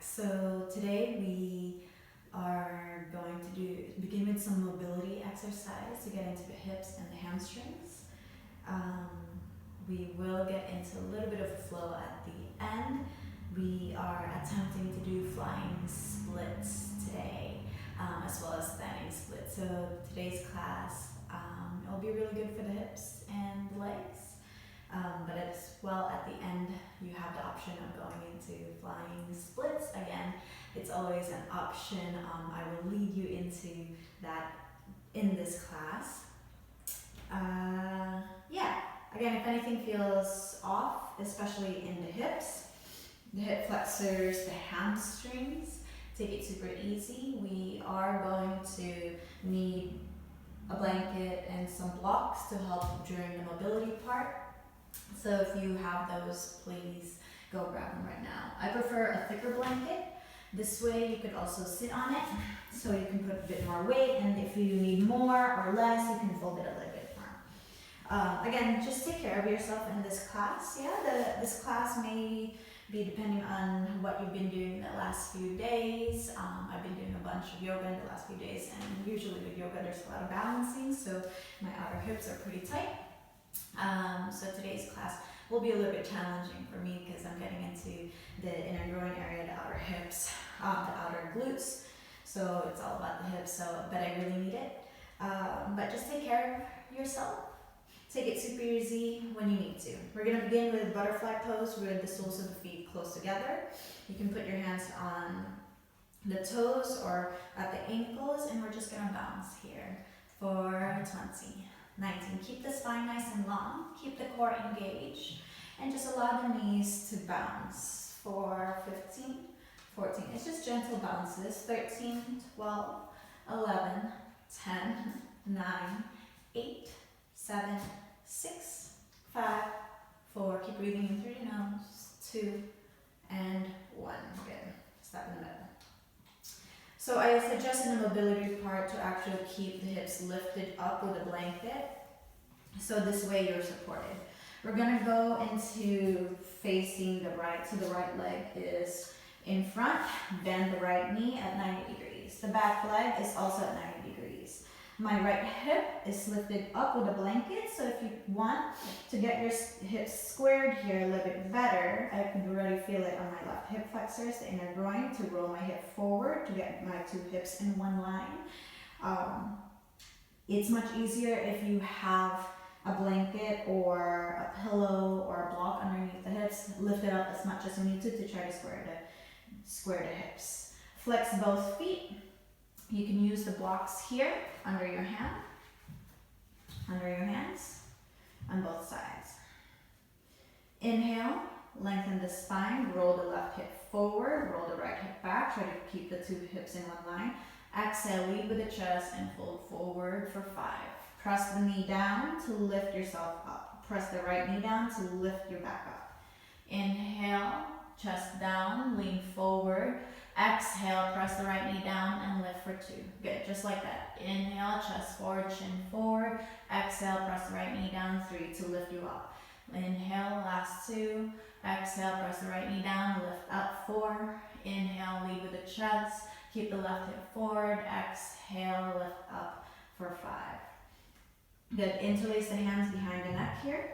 So today we are going to begin with some mobility exercise to get into the hips and the hamstrings. We will get into a little bit of a flow at the end. We are attempting to do flying splits today, as well as standing splits. So today's class, it'll be really good for the hips and the legs. But as well, at the end, you have the option of going into flying splits. Again, it's always an option. I will lead you into that in this class. Again, if anything feels off, especially in the hips, the hip flexors, the hamstrings, take it super easy. We are going to need a blanket and some blocks to help during the mobility part. So if you have those, please go grab them right now. I prefer a thicker blanket. This way you could also sit on it, so you can put a bit more weight, and if you need more or less, you can fold it a little bit more. Again, just take care of yourself in this class. This class may be depending on what you've been doing the last few days. I've been doing a bunch of yoga in the last few days, and usually with yoga there's a lot of balancing, so my outer hips are pretty tight. So today's class will be a little bit challenging for me because I'm getting into the inner groin area, the outer hips, the outer glutes. So it's all about the hips, but I really need it. But just take care of yourself. Take it super easy when you need to. We're going to begin with butterfly pose with the soles of the feet close together. You can put your hands on the toes or at the ankles, and we're just going to bounce here for 20. 19. Keep the spine nice and long. Keep the core engaged. And just allow the knees to bounce for 15, 14. It's just gentle bounces. 13, 12, 11, 10, 9, 8, 7, 6, 5, 4. Keep breathing in through your nose. 2, and 1. Good. Stop in the middle. So I suggest in the mobility part to actually keep the hips lifted up with a blanket. So this way you're supported. We're going to go into facing the right. So the right leg is in front. Bend the right knee at 90 degrees. The back leg is also at 90 degrees. My right hip is lifted up with a blanket. So if you want to get your hips squared here a little bit better, I can already feel it on my left hip flexors, the inner groin, to roll my hip forward to get my two hips in one line. It's much easier if you have a blanket or a pillow or a block underneath the hips. Lift it up as much as you need to try to square the hips. Flex both feet. You can use the blocks here under your hands on both sides. Inhale, lengthen the spine, roll the left hip forward, roll the right hip back, try to keep the two hips in one line. Exhale, lead with the chest and fold forward for 5. Press the knee down to lift yourself up. Press the right knee down to lift your back up. Inhale, chest down, lean forward. Exhale, press the right knee down and lift for 2. Good, just like that. Inhale, chest forward, chin forward. Exhale, press the right knee down, 3 to lift you up. Inhale, last 2. Exhale, press the right knee down, lift up 4. Inhale, lead with the chest. Keep the left hip forward. Exhale, lift up for 5. Good, interlace the hands behind the neck here.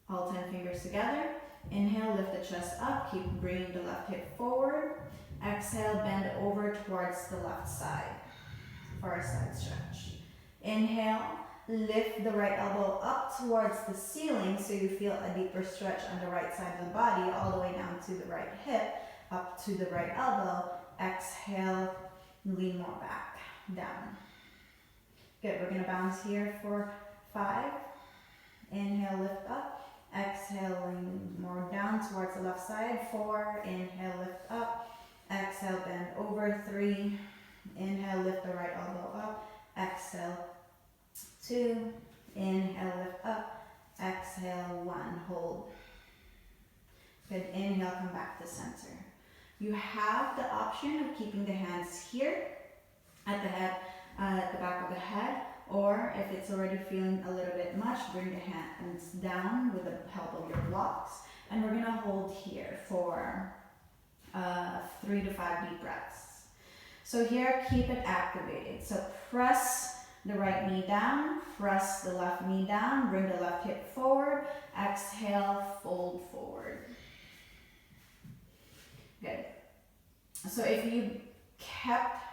All 10 fingers together. Inhale, lift the chest up, keep bringing the left hip forward. Exhale, bend over towards the left side for a side stretch. Inhale, lift the right elbow up towards the ceiling so you feel a deeper stretch on the right side of the body, all the way down to the right hip, up to the right elbow. Exhale, lean more back, down. Good, we're gonna bounce here for 5. Inhale, lift up. Exhale, lean more down towards the left side. 4, inhale, lift up. Exhale, bend over. 3, inhale, lift the right elbow up. Exhale, 2, inhale, lift up. Exhale, 1, hold. Good, inhale, come back to center. You have the option of keeping the hands here at the head, at the back of the head, or if it's already feeling a little bit much, bring the hands down with the help of your blocks. And we're gonna hold here for 3 to 5 deep breaths. So here, keep it activated. So press the right knee down, press the left knee down, bring the left hip forward, exhale, fold forward. Good. So if you kept,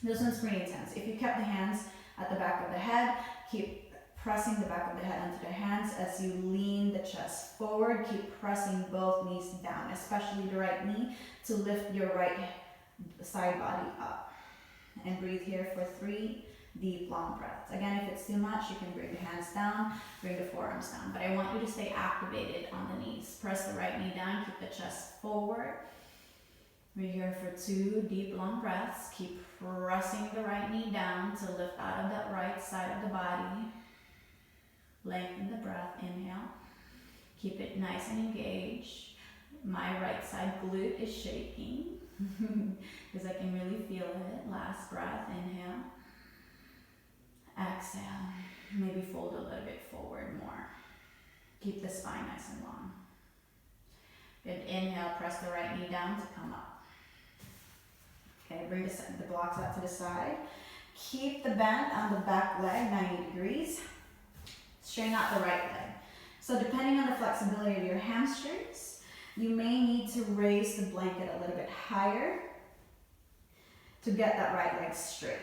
this one's pretty intense, if you kept the hands at the back of the head, keep pressing the back of the head onto the hands as you lean the chest forward. Keep pressing both knees down, especially the right knee, to lift your right side body up. And breathe here for 3 deep, long breaths. Again, if it's too much, you can bring the hands down, bring the forearms down. But I want you to stay activated on the knees. Press the right knee down, keep the chest forward. We're here for 2 deep, long breaths. Keep pressing the right knee down to lift out of that right side of the body. Lengthen the breath, inhale. Keep it nice and engaged. My right side glute is shaking because I can really feel it. Last breath, inhale. Exhale. Maybe fold a little bit forward more. Keep the spine nice and long. Good. Inhale, press the right knee down to come up. Okay, bring the blocks out to the side. Keep the bend on the back leg, 90 degrees. Straighten out the right leg. So depending on the flexibility of your hamstrings, you may need to raise the blanket a little bit higher to get that right leg straight.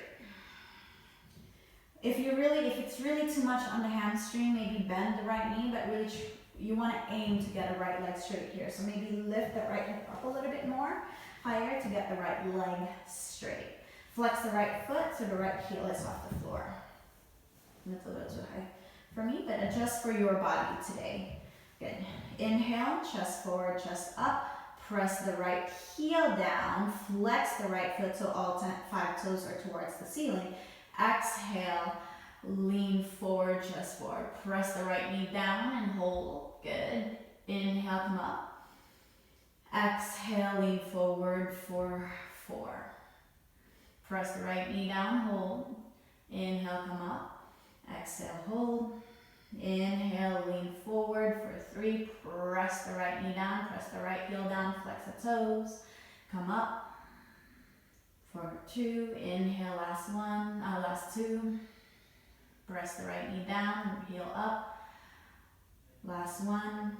If it's really too much on the hamstring, maybe bend the right knee, but really you want to aim to get a right leg straight here. So maybe lift that right hip up a little bit more higher to get the right leg straight. Flex the right foot so the right heel is off the floor. That's a little too high for me, but adjust for your body today. Good. Inhale, chest forward, chest up. Press the right heel down. Flex the right foot so all 5 toes are towards the ceiling. Exhale, lean forward, chest forward. Press the right knee down and hold. Good. Inhale, come up. Exhale, lean forward for 4. Press the right knee down, hold. Inhale, come up. Exhale, hold. Inhale, lean forward for 3. Press the right knee down, press the right heel down, flex the toes. Come up. For 2, inhale, last 2. Press the right knee down, heel up. Last 1.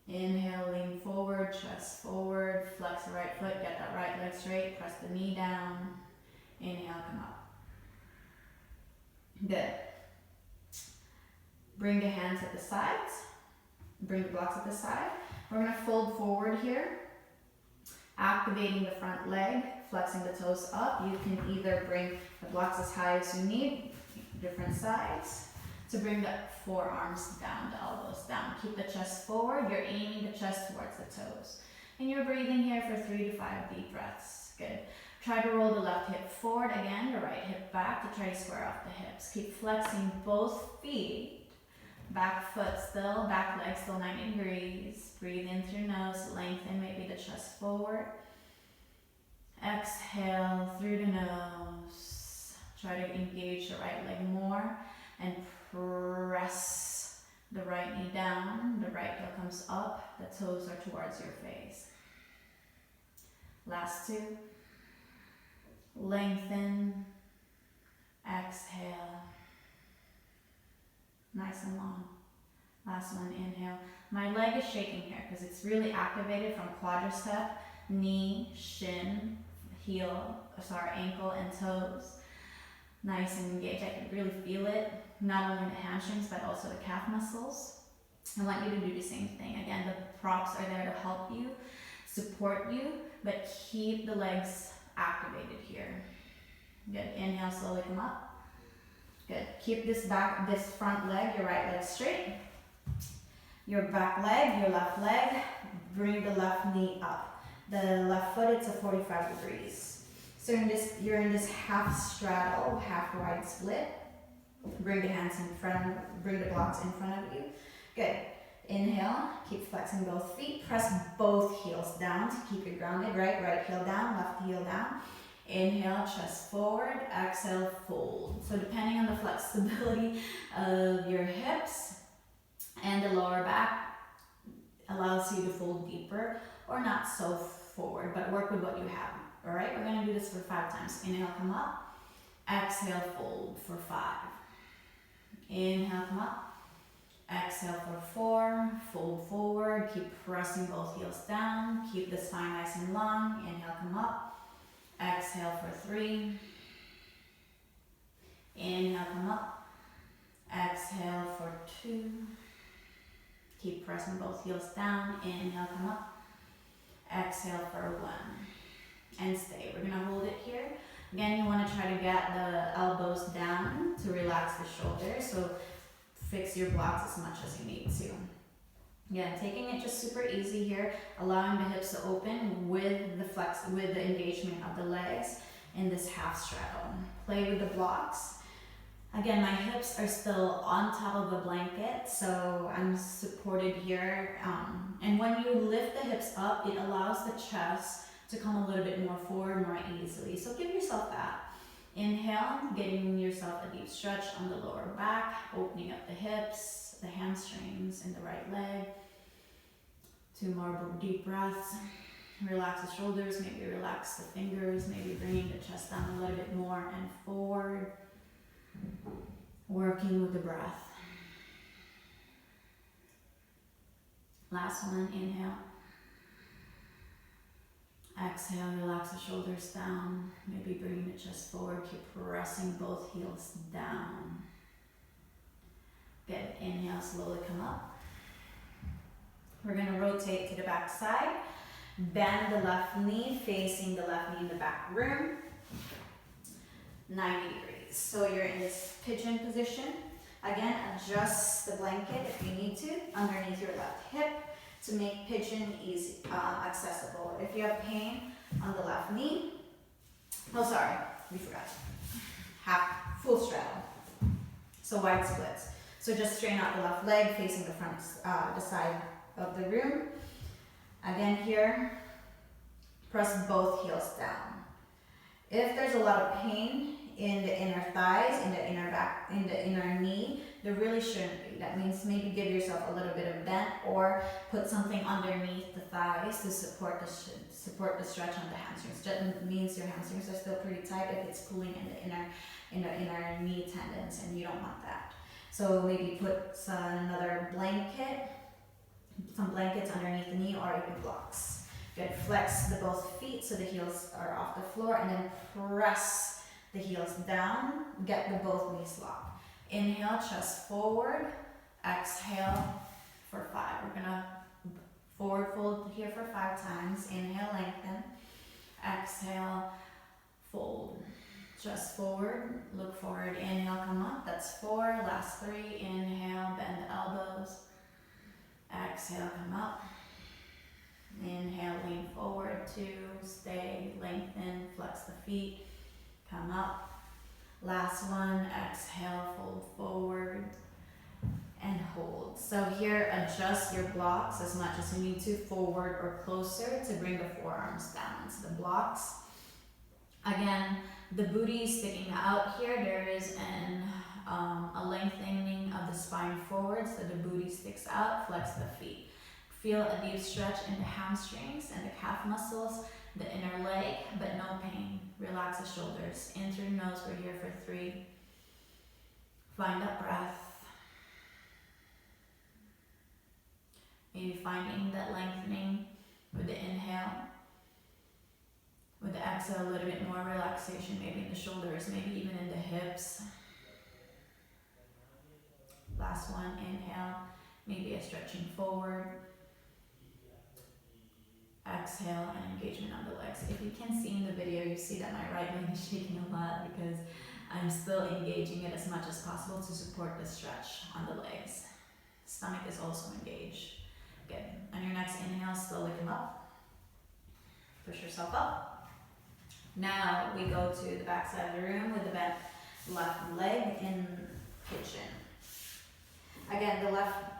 Inhale, lean forward, chest forward, flex the right foot, get that right leg straight, press the knee down. Inhale, come up. Good. Bring the hands at the sides. Bring the blocks at the side. We're going to fold forward here, activating the front leg, flexing the toes up. You can either bring the blocks as high as you need, different sides, to bring the forearms down, the elbows down. Keep the chest forward. You're aiming the chest towards the toes. And you're breathing here for 3 to 5 deep breaths. Good. Try to roll the left hip forward. Again, the right hip back to try to square off the hips. Keep flexing both feet. Back foot still, back leg still 90 degrees. Breathe in through nose, lengthen maybe the chest forward. Exhale through the nose. Try to engage the right leg more and press the right knee down. The right heel comes up, the toes are towards your face. Last 2. Lengthen. Exhale. Nice and long. Last one, inhale. My leg is shaking here because it's really activated from quadricep, knee, shin, ankle and toes. Nice and engaged. I can really feel it, not only in the hamstrings but also the calf muscles. I want you to do the same thing. Again, the props are there to help you, support you, but keep the legs activated here. Good. Inhale, slowly come up. Good. Keep this front leg, your right leg straight. Your back leg, your left leg. Bring the left knee up. The left foot, it's a 45 degrees. So you're in this half straddle, half wide split. Bring the hands in front, bring the blocks in front of you. Good. Inhale, keep flexing both feet. Press both heels down to keep it grounded. Right heel down, left heel down. Inhale, chest forward, exhale, fold. So depending on the flexibility of your hips and the lower back, allows you to fold deeper or not so forward, but work with what you have. All right, we're gonna do this for 5 times. Inhale, come up. Exhale, fold for 5. Inhale, come up. Exhale for 4. Fold forward. Keep pressing both heels down. Keep the spine nice and long. Inhale, come up. Exhale for 3. Inhale, come up. Exhale for 2. Keep pressing both heels down. Inhale, come up. Exhale for 1. And stay. We're gonna hold it here. Again, you want to try to get the elbows down to relax the shoulders. So fix your blocks as much as you need to. Again, taking it just super easy here, allowing the hips to open with the engagement of the legs in this half straddle. Play with the blocks. Again, my hips are still on top of the blanket, so I'm supported here. And when you lift the hips up, it allows the chest to come a little bit more forward more easily. So give yourself that. Inhale, getting yourself a deep stretch on the lower back, opening up the hips, the hamstrings, and the right leg. 2 more deep breaths. Relax the shoulders, maybe relax the fingers, maybe bringing the chest down a little bit more and forward. Working with the breath. Last one, inhale. Exhale, relax the shoulders down. Maybe bringing the chest forward. Keep pressing both heels down. Good. Inhale, slowly come up. We're going to rotate to the back side. Bend the left knee, facing the left knee in the back room. 90 degrees. So you're in this pigeon position. Again, adjust the blanket if you need to underneath your left hip to make pigeon easy, accessible. If you have pain on the left knee, oh sorry, we forgot. Full straddle. So wide splits. So just straighten out the left leg facing the front, the side of the room. Again here, press both heels down. If there's a lot of pain in the inner thighs, in the inner back, in the inner knee, there really shouldn't be. That means maybe give yourself a little bit of bend or put something underneath the thighs to support the stretch on the hamstrings. That means your hamstrings are still pretty tight if it's pulling in the inner knee tendons, and you don't want that. So maybe put another blanket, some blankets underneath the knee, or even blocks. Good. Flex the both feet so the heels are off the floor, and then press the heels down. Get the both knees locked. Inhale, chest forward. Exhale for 5. We're gonna forward fold here for 5 times. Inhale, lengthen. Exhale, fold. Chest forward, look forward. Inhale, come up. That's 4. Last 3. Inhale, bend the elbows. Exhale, come up. Inhale, lean forward. 2. Stay, lengthen, flex the feet. Come up. Last one. Exhale, fold forward and hold. So here, adjust your blocks as much as you need to, forward or closer, to bring the forearms down into the blocks. Again, the booty is sticking out here. There is a lengthening of the spine forward, so the booty sticks out. Flex the feet. Feel a deep stretch in the hamstrings and the calf muscles, the inner leg, but no pain. Relax the shoulders. In through the nose, we're here for 3. Find that breath. Maybe finding that lengthening with the inhale. With the exhale, a little bit more relaxation, maybe in the shoulders, maybe even in the hips. Last one, inhale, maybe a stretching forward. Exhale, and engagement on the legs. If you can see in the video, you see that my right leg is shaking a lot because I'm still engaging it as much as possible to support the stretch on the legs. Stomach is also engaged. Good. On your next inhale, slowly come up. Push yourself up. Now we go to the back side of the room with the bent left leg in pigeon. Again,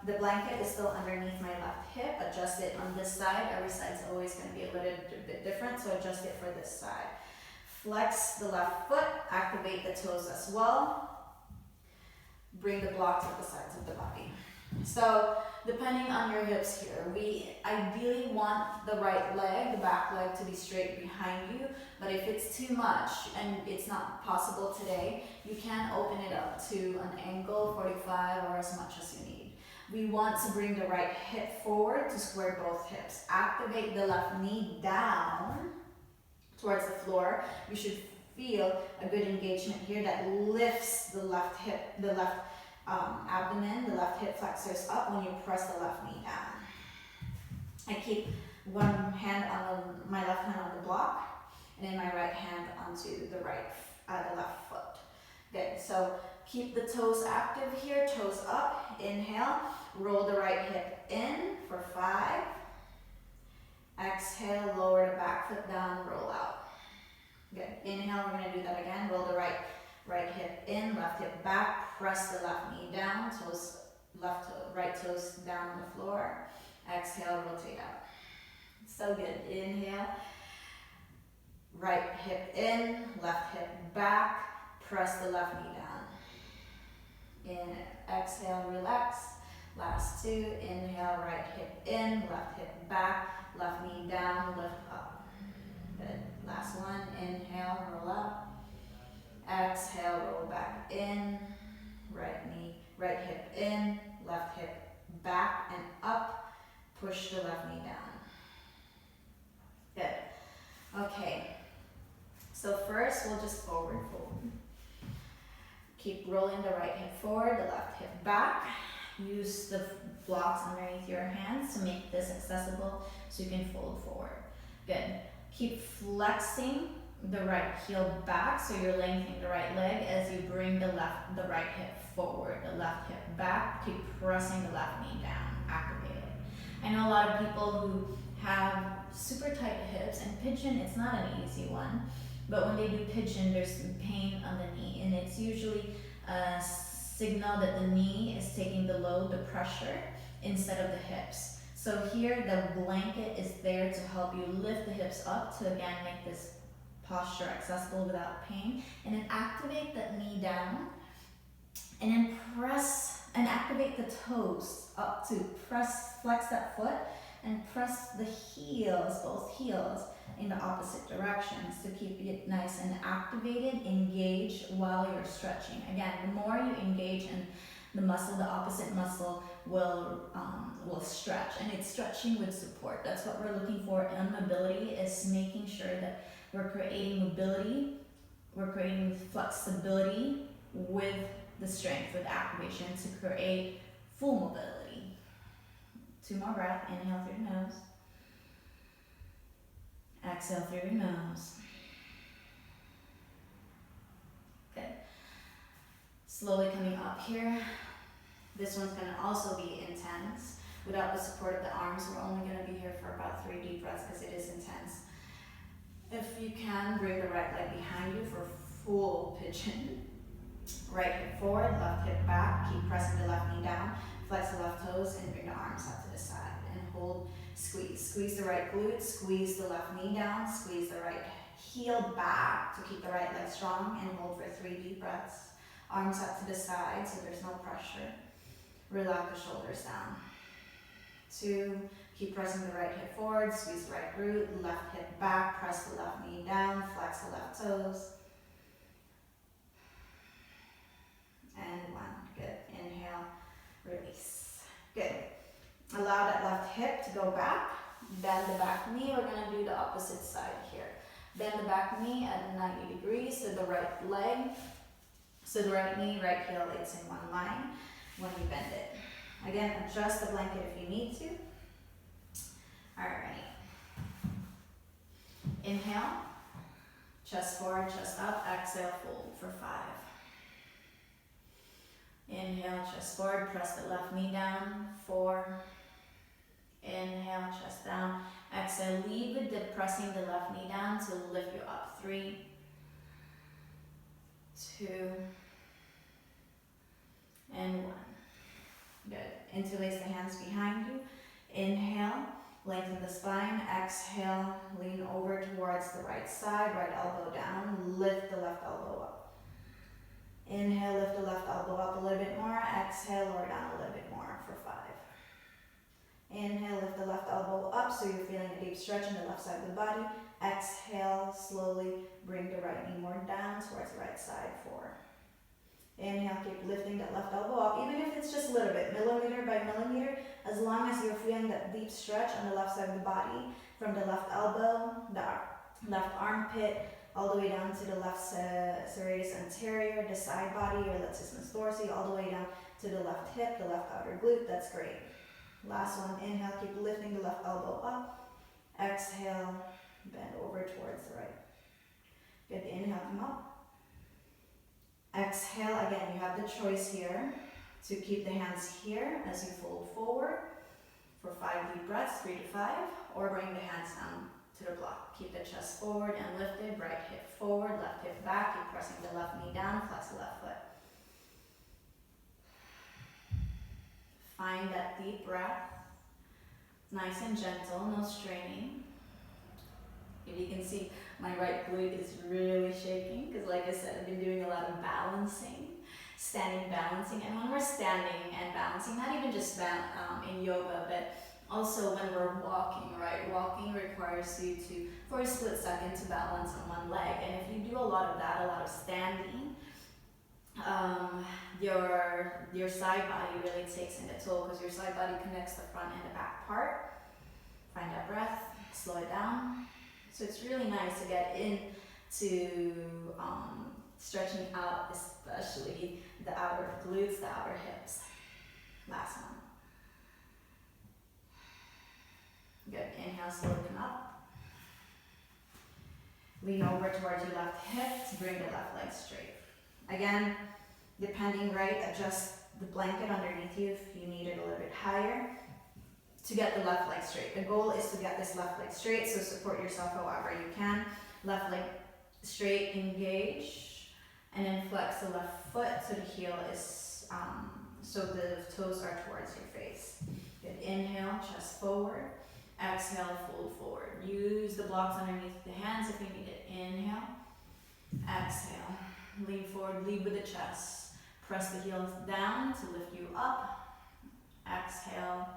the blanket is still underneath my left hip. Adjust it on this side. Every side's always going to be a little bit different, so adjust it for this side. Flex the left foot. Activate the toes as well. Bring the blocks at the sides of the body. So depending on your hips here, we ideally want the right leg, the back leg, to be straight behind you, but if it's too much and it's not possible today, you can open it up to an angle 45 or as much as you need. We want to bring the right hip forward to square both hips. Activate the left knee down towards the floor. You should feel a good engagement here that lifts the left hip, the left abdomen, the left hip flexors up when you press the left knee down. I keep one hand on my left hand on the block, and then my right hand onto the left foot. Good. So keep the toes active here. Toes up. Inhale. Roll the right hip in for 5. Exhale. Lower the back foot down. Roll out. Good. Inhale. We're going to do that again. Roll the right hip in, left hip back, press the left knee down, right toes down on the floor. Exhale, rotate out. So good. Inhale, right hip in, left hip back, press the left knee down. Exhale, relax. Last 2, inhale, right hip in, left hip back, left knee down, lift up. Good. Last one, inhale, roll up. Exhale, roll back in, right hip in, left hip back and up, push the left knee down. Good. Okay, so first we'll just forward fold. Keep rolling the right hip forward, the left hip back. Use the blocks underneath your hands to make this accessible so you can fold forward. Good. Keep flexing the right heel back, so you're lengthening the right leg as you bring the right hip forward, the left hip back. Keep pressing the left knee down. Activate it. I know a lot of people who have super tight hips, and pigeon, it's not an easy one, but when they do pigeon, there's some pain on the knee, and it's usually a signal that the knee is taking the load, the pressure, instead of the hips. So here, the blanket is there to help you lift the hips up to again make this posture accessible without pain, and then activate that knee down, and then press and activate the toes up to flex that foot, and press the heels, both heels, in the opposite directions to keep it nice and activated, engaged while you're stretching. Again, the more you engage in the muscle, the opposite muscle will stretch, and it's stretching with support. That's what we're looking for in mobility, is making sure that we're creating mobility, we're creating flexibility with the strength, with activation to create full mobility. 2 more breaths. Inhale through your nose. Exhale through your nose. Good. Slowly coming up here. This one's going to also be intense. Without the support of the arms, we're only going to be here for about 3 deep breaths because it is intense. If you can, bring the right leg behind you for full pigeon. Right hip forward, left hip back. Keep pressing the left knee down. Flex the left toes and bring the arms out to the side. And hold, squeeze. Squeeze the right glute, squeeze the left knee down, squeeze the right heel back to keep the right leg strong, and hold for 3 deep breaths. Arms out to the side so there's no pressure. Relax the shoulders down. 2, keep pressing the right hip forward, squeeze the right glute, left hip back, press the left knee down, flex the left toes. And 1, good. Inhale, release. Good. Allow that left hip to go back. Bend the back knee. We're going to do the opposite side here. Bend the back knee at 90 degrees, so the right leg, so the right knee, right heel, it's in one line when you bend it. Again, adjust the blanket if you need to. Alright. Inhale, chest forward, chest up. Exhale, fold for 5. Inhale, chest forward, press the left knee down. 4. Inhale, chest down. Exhale, leave with the pressing the left knee down to lift you up. 3, 2, and 1. Good. Interlace the hands behind you. Inhale, lengthen the spine. Exhale, lean over towards the right side, right elbow down. Lift the left elbow up. Inhale, lift the left elbow up a little bit more. Exhale, lower down a little bit more. for 5. Inhale, lift the left elbow up so you're feeling a deep stretch in the left side of the body. Exhale, slowly bring the right knee more down towards the right side. 4. Inhale, keep lifting that left elbow up, even if it's just a little bit, millimeter by millimeter, as long as you're feeling that deep stretch on the left side of the body, from the left elbow, the left armpit, all the way down to the left serratus anterior, the side body or latissimus dorsi, all the way down to the left hip, the left outer glute. That's great. Last one, inhale, keep lifting the left elbow up. Exhale, bend over towards the right. Good, inhale, come up. Exhale, again, you have the choice here to keep the hands here as you fold forward for 5 deep breaths, 3 to 5, or bring the hands down to the block. Keep the chest forward and lifted, right hip forward, left hip back, keep pressing the left knee down, flex the left foot. Find that deep breath, nice and gentle, no straining. If you can see, my right glute is really shaking because, like I said, I've been doing a lot of balancing, standing balancing. And when we're standing and balancing, not even just in yoga, but also when we're walking, right? Walking requires you to, for a split second, to balance on one leg. And if you do a lot of that, a lot of standing, your side body really takes in the toll because your side body connects the front and the back part. Find that breath, slow it down. So it's really nice to get into stretching out, especially the outer glutes, the outer hips. Last one. Good, inhale, slowly come up. Lean over towards your left hip to bring the left leg straight. Again, depending, right, adjust the blanket underneath you if you need it a little bit higher to get the left leg straight. The goal is to get this left leg straight, so support yourself however you can. Left leg straight, engage, and then flex the left foot so the heel is, so the toes are towards your face. Good, inhale, chest forward. Exhale, fold forward. Use the blocks underneath the hands if you need it. Inhale, exhale, lean forward, lead with the chest. Press the heels down to lift you up. Exhale.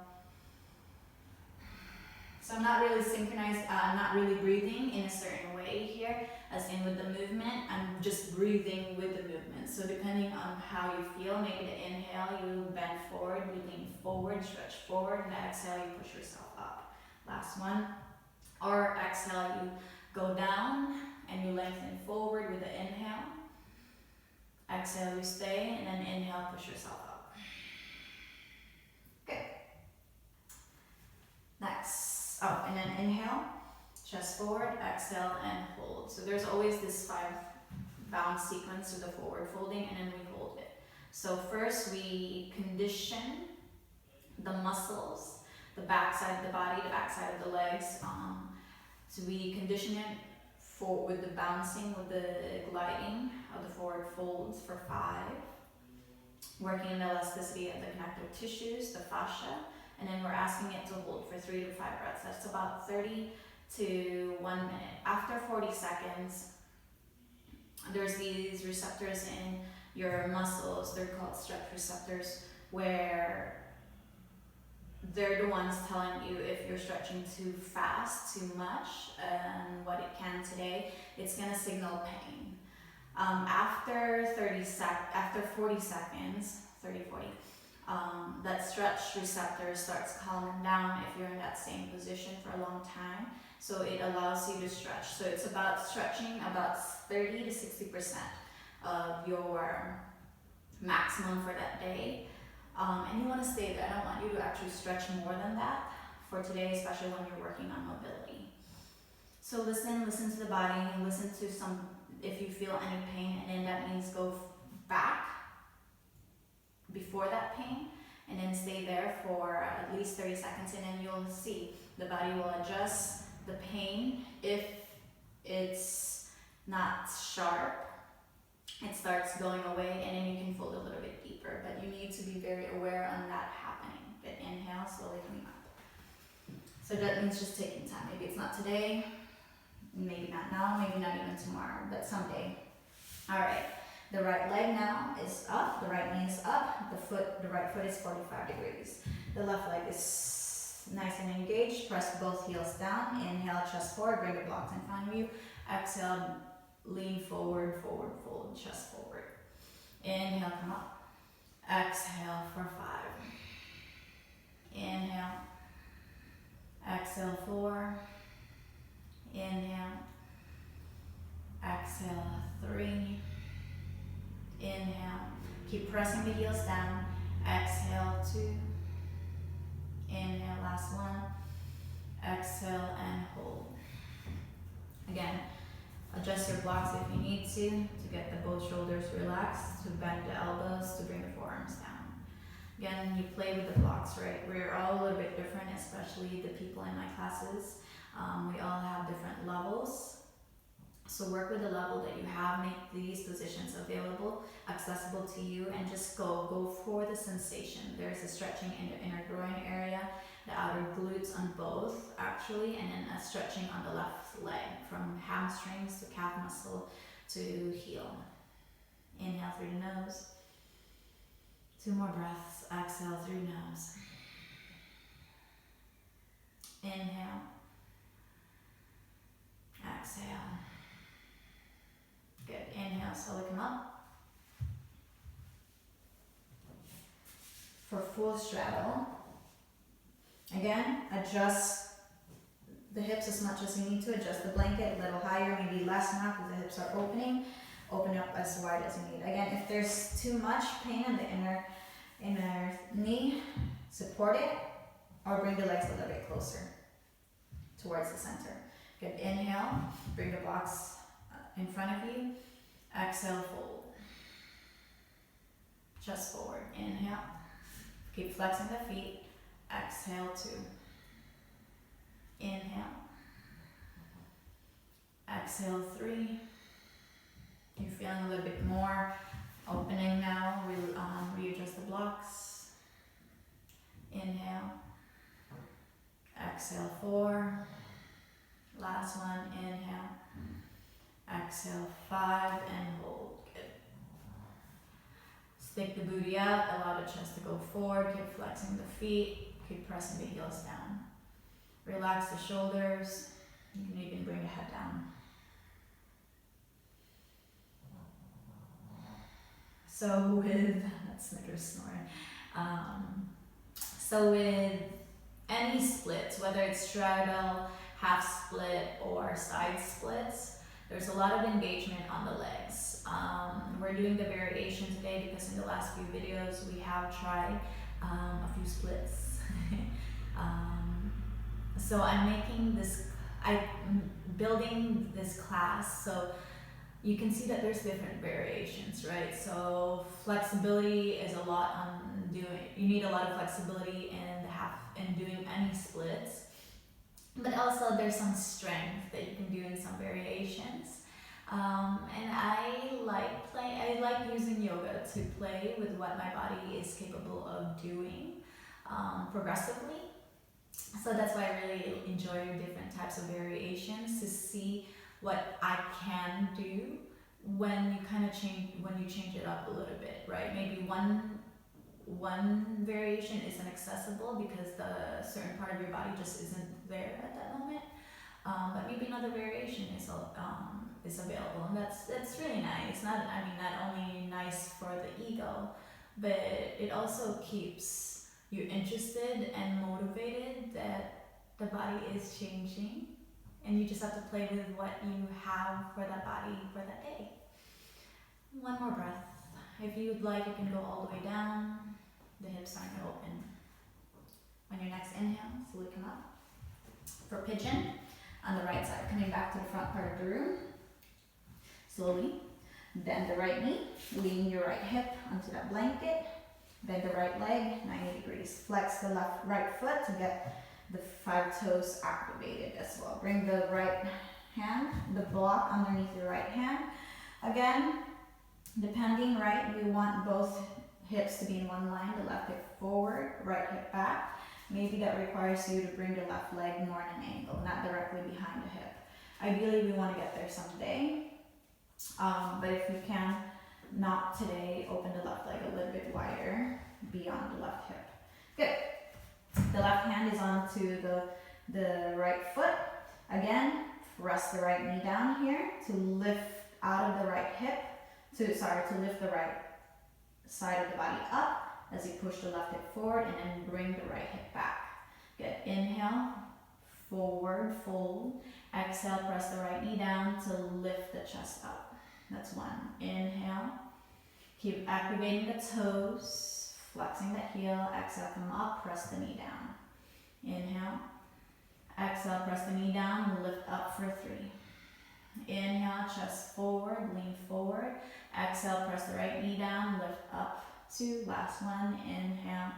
So I'm not really synchronized, not really breathing in a certain way here, as in with the movement. I'm just breathing with the movement. So depending on how you feel, maybe the inhale, you bend forward, you lean forward, stretch forward, and the exhale, you push yourself up. Last one. Or exhale, you go down and you lengthen forward with the inhale. Exhale, you stay, and then inhale, push yourself up. Good. Next. Oh, and then inhale, chest forward, exhale, and hold. So there's always this 5 bound sequence to the forward folding, and then we hold it. So first we condition the muscles, the back side of the body, the back side of the legs. So we condition it with the bouncing, with the gliding of the forward folds for 5. Working the elasticity of the connective tissues, the fascia. And then we're asking it to hold for 3 to 5 breaths. That's about 30 to 1 minute. After 40 seconds, there's these receptors in your muscles, they're called stretch receptors, where they're the ones telling you if you're stretching too fast, too much, and what it can today. It's gonna signal pain. After 40 seconds, 30-40, that stretch receptor starts calming down if you're in that same position for a long time. So it allows you to stretch. So it's about stretching about 30 to 60% of your maximum for that day. And you want to stay there. I don't want you to actually stretch more than that for today, especially when you're working on mobility. So listen to the body, listen to if you feel any pain, and then that means go back before that pain, and then stay there for at least 30 seconds, and then you'll see the body will adjust the pain. If it's not sharp, it starts going away, and then you can fold a little bit deeper, but you need to be very aware on that happening. Good, inhale, slowly coming up. So that means just taking time. Maybe it's not today, maybe not now, maybe not even tomorrow, but someday. All right, The right leg now is up, the right knee is up, the right foot is 45 degrees. The left leg is nice and engaged. Press both heels down. Inhale, chest forward, bring the blocks in front of you. Exhale, lean forward, forward, fold, chest forward. Inhale, come up. Exhale for 5. Inhale. Exhale, 4. Inhale. Exhale, 3. Inhale. Keep pressing the heels down. Exhale, 2. Inhale, last one. Exhale and hold. Again, adjust your blocks if you need to get the both shoulders relaxed, to bend the elbows, to bring the forearms down. Again, you play with the blocks, right? We're all a little bit different, especially the people in my classes. We all have different levels. So work with the level that you have, make these positions available, accessible to you, and just go for the sensation. There's a stretching in the inner groin area, the outer glutes on both actually, and then a stretching on the left leg from hamstrings to calf muscle to heel. Inhale through the nose. 2 more breaths. Exhale through nose. Inhale. Exhale. Good. Inhale, slowly come up. For full straddle. Again, adjust the hips as much as you need to. Adjust the blanket a little higher, maybe less now because the hips are opening. Open up as wide as you need. Again, if there's too much pain in the inner knee, support it or bring the legs a little bit closer towards the center. Good. Inhale, bring the blocks in front of you. Exhale, fold. Chest forward. Inhale. Keep flexing the feet. Exhale, 2. Inhale. Exhale, 3. You're feeling a little bit more opening now. Readjust the blocks. Inhale. Exhale, 4. Last one. Inhale. Exhale, 5 and hold. Good. Stick the booty out, allow the chest to go forward, keep flexing the feet, keep pressing the heels down. Relax the shoulders, you can even bring the head down. So that's Snickers snoring. So with any splits, whether it's straddle, half split, or side splits, there's a lot of engagement on the legs. We're doing the variation today because in the last few videos we have tried a few splits. So I'm building this class so you can see that there's different variations, right? So flexibility is a lot on you need a lot of flexibility in doing any splits. But also there's some strength that you can do in some variations. And I like using yoga to play with what my body is capable of doing progressively. So that's why I really enjoy different types of variations, to see what I can do when you change it up a little bit, right? Maybe one variation isn't accessible because the certain part of your body just isn't there at that moment. But maybe another variation is available, and that's really nice. Not only nice for the ego, but it also keeps you interested and motivated that the body is changing, and you just have to play with what you have for that body for that day. One more breath. If you'd like, you can go all the way down. The hips aren't going to open. On your next inhale, slowly come up. For pigeon, on the right side, coming back to the front part of the room. Slowly bend the right knee, lean your right hip onto that blanket. Bend the right leg 90 degrees. Flex the right foot to get the 5 toes activated as well. Bring the right hand, the block underneath your right hand. Again, depending, right, we want both hips to be in one line, the left hip forward, right hip back. Maybe that requires you to bring the left leg more at an angle, not directly behind the hip. Ideally, we want to get there someday, but if you can, not today. Open the left leg a little bit wider beyond the left hip. Good. The left hand is onto the right foot. Again, press the right knee down here to lift out of the right hip, to lift the right side of the body up as you push the left hip forward, and then bring the right hip back. Good. Inhale, forward, fold. Exhale, press the right knee down to lift the chest up. That's one. Inhale. Keep activating the toes, flexing the heel. Exhale, come up, press the knee down. Inhale. Exhale, press the knee down, lift up for 3. Inhale, chest forward, lean forward. Exhale, press the right knee down, lift up. 2. Last one. Inhale.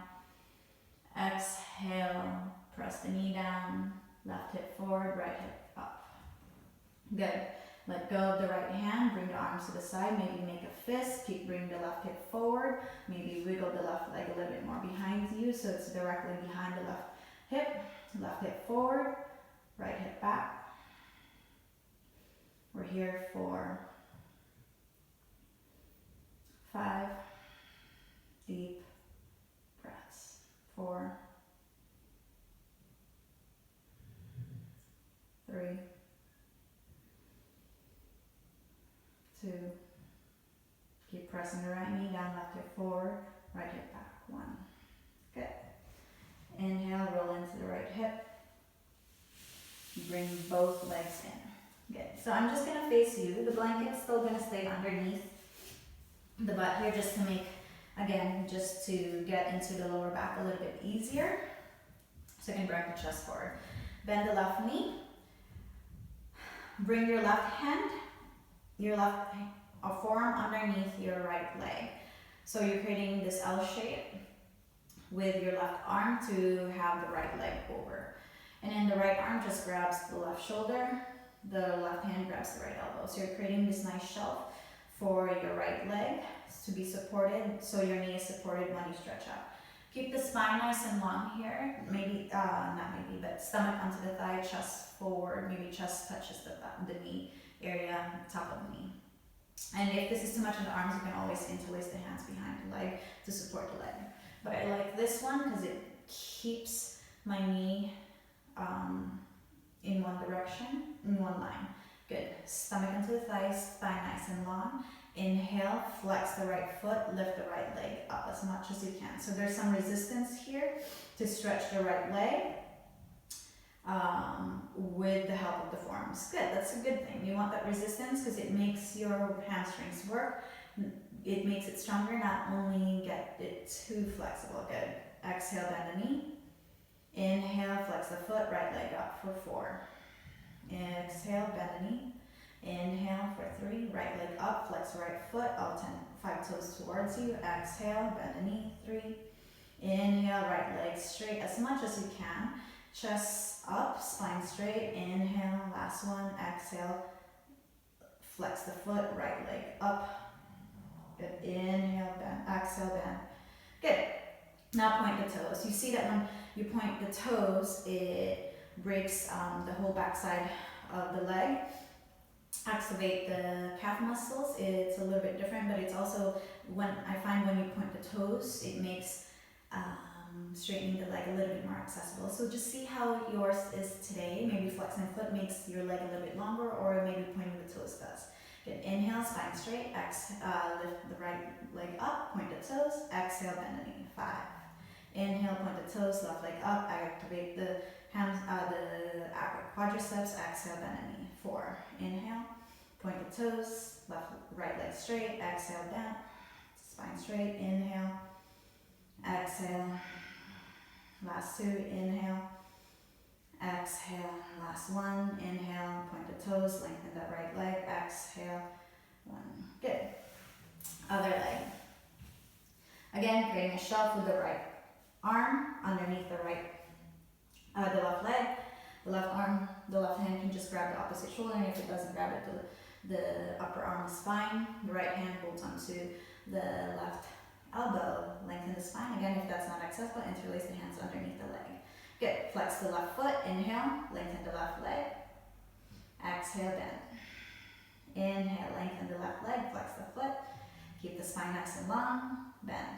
Exhale, press the knee down, left hip forward, right hip up. Good. Let go of the right hand, bring the arms to the side, maybe make a fist, keep bringing the left hip forward, maybe wiggle the left leg a little bit more behind you so it's directly behind the left hip forward, right hip back. We're here for 5 deep breaths. 4, 3, 2, keep pressing the right knee down, left hip forward, right hip back. 1. Good. Inhale, roll into the right hip. Bring both legs in. Good. So I'm just going to face you. The blanket's still going to stay underneath the butt here just to make, again, just to get into the lower back a little bit easier. So you can bring the chest forward. Bend the left knee. Bring your left hand, your left forearm underneath your right leg. So you're creating this L shape with your left arm to have the right leg over. And then the right arm just grabs the left shoulder, the left hand grabs the right elbow. So you're creating this nice shelf for your right leg to be supported, so your knee is supported when you stretch out. Keep the spine nice and long here, but stomach onto the thigh, chest forward, maybe chest touches the knee area, top of the knee. And if this is too much in the arms, you can always interlace the hands behind the leg to support the leg. But I like this one because it keeps my knee in one direction, in one line. Good. Stomach into the thighs, spine nice and long. Inhale, flex the right foot, lift the right leg up as much as you can. So there's some resistance here to stretch the right leg with the help of the forearms. Good, that's a good thing. You want that resistance because it makes your hamstrings work. It makes it stronger, not only get it too flexible. Good. Exhale, bend the knee. Inhale, flex the foot, right leg up for 4. Exhale, bend the knee. Inhale for 3, right leg up, flex right foot, all 5 toes towards you. Exhale, bend the knee, 3. Inhale, right leg straight as much as you can. Chest up, spine straight. Inhale, last one. Exhale, flex the foot, right leg up. Good. Inhale, bend. Exhale, bend. Good. Now point the toes. You see that when you point the toes, it breaks the whole backside of the leg. Activate the calf muscles. It's a little bit different, but it's also, when I find when you point the toes, it makes straightening the leg a little bit more accessible. So just see how yours is today. Maybe flexing the foot makes your leg a little bit longer, or maybe pointing the toes does. Good. Inhale, spine straight. Lift the right leg up, point the toes. Exhale, bend the knee. 5. Inhale, point the toes, left leg up. Activate the quadriceps. Exhale, bend the knee. 4. Inhale, point the toes, right leg straight. Exhale, bend. Spine straight. Inhale. Exhale. Last 2. Inhale. Exhale. Last 1. Inhale. Point the toes. Lengthen that right leg. Exhale. 1. Good. Other leg. Again, creating a shelf with the right arm underneath the left leg. The left arm, the left hand can just grab the opposite shoulder, and if it doesn't grab it, the upper arm is fine. The right hand holds onto the left elbow, lengthen the spine. Again, if that's not accessible, interlace the hands underneath the leg. Good. Flex the left foot. Inhale, lengthen the left leg. Exhale, bend. Inhale, lengthen the left leg, flex the foot. Keep the spine nice and long, bend.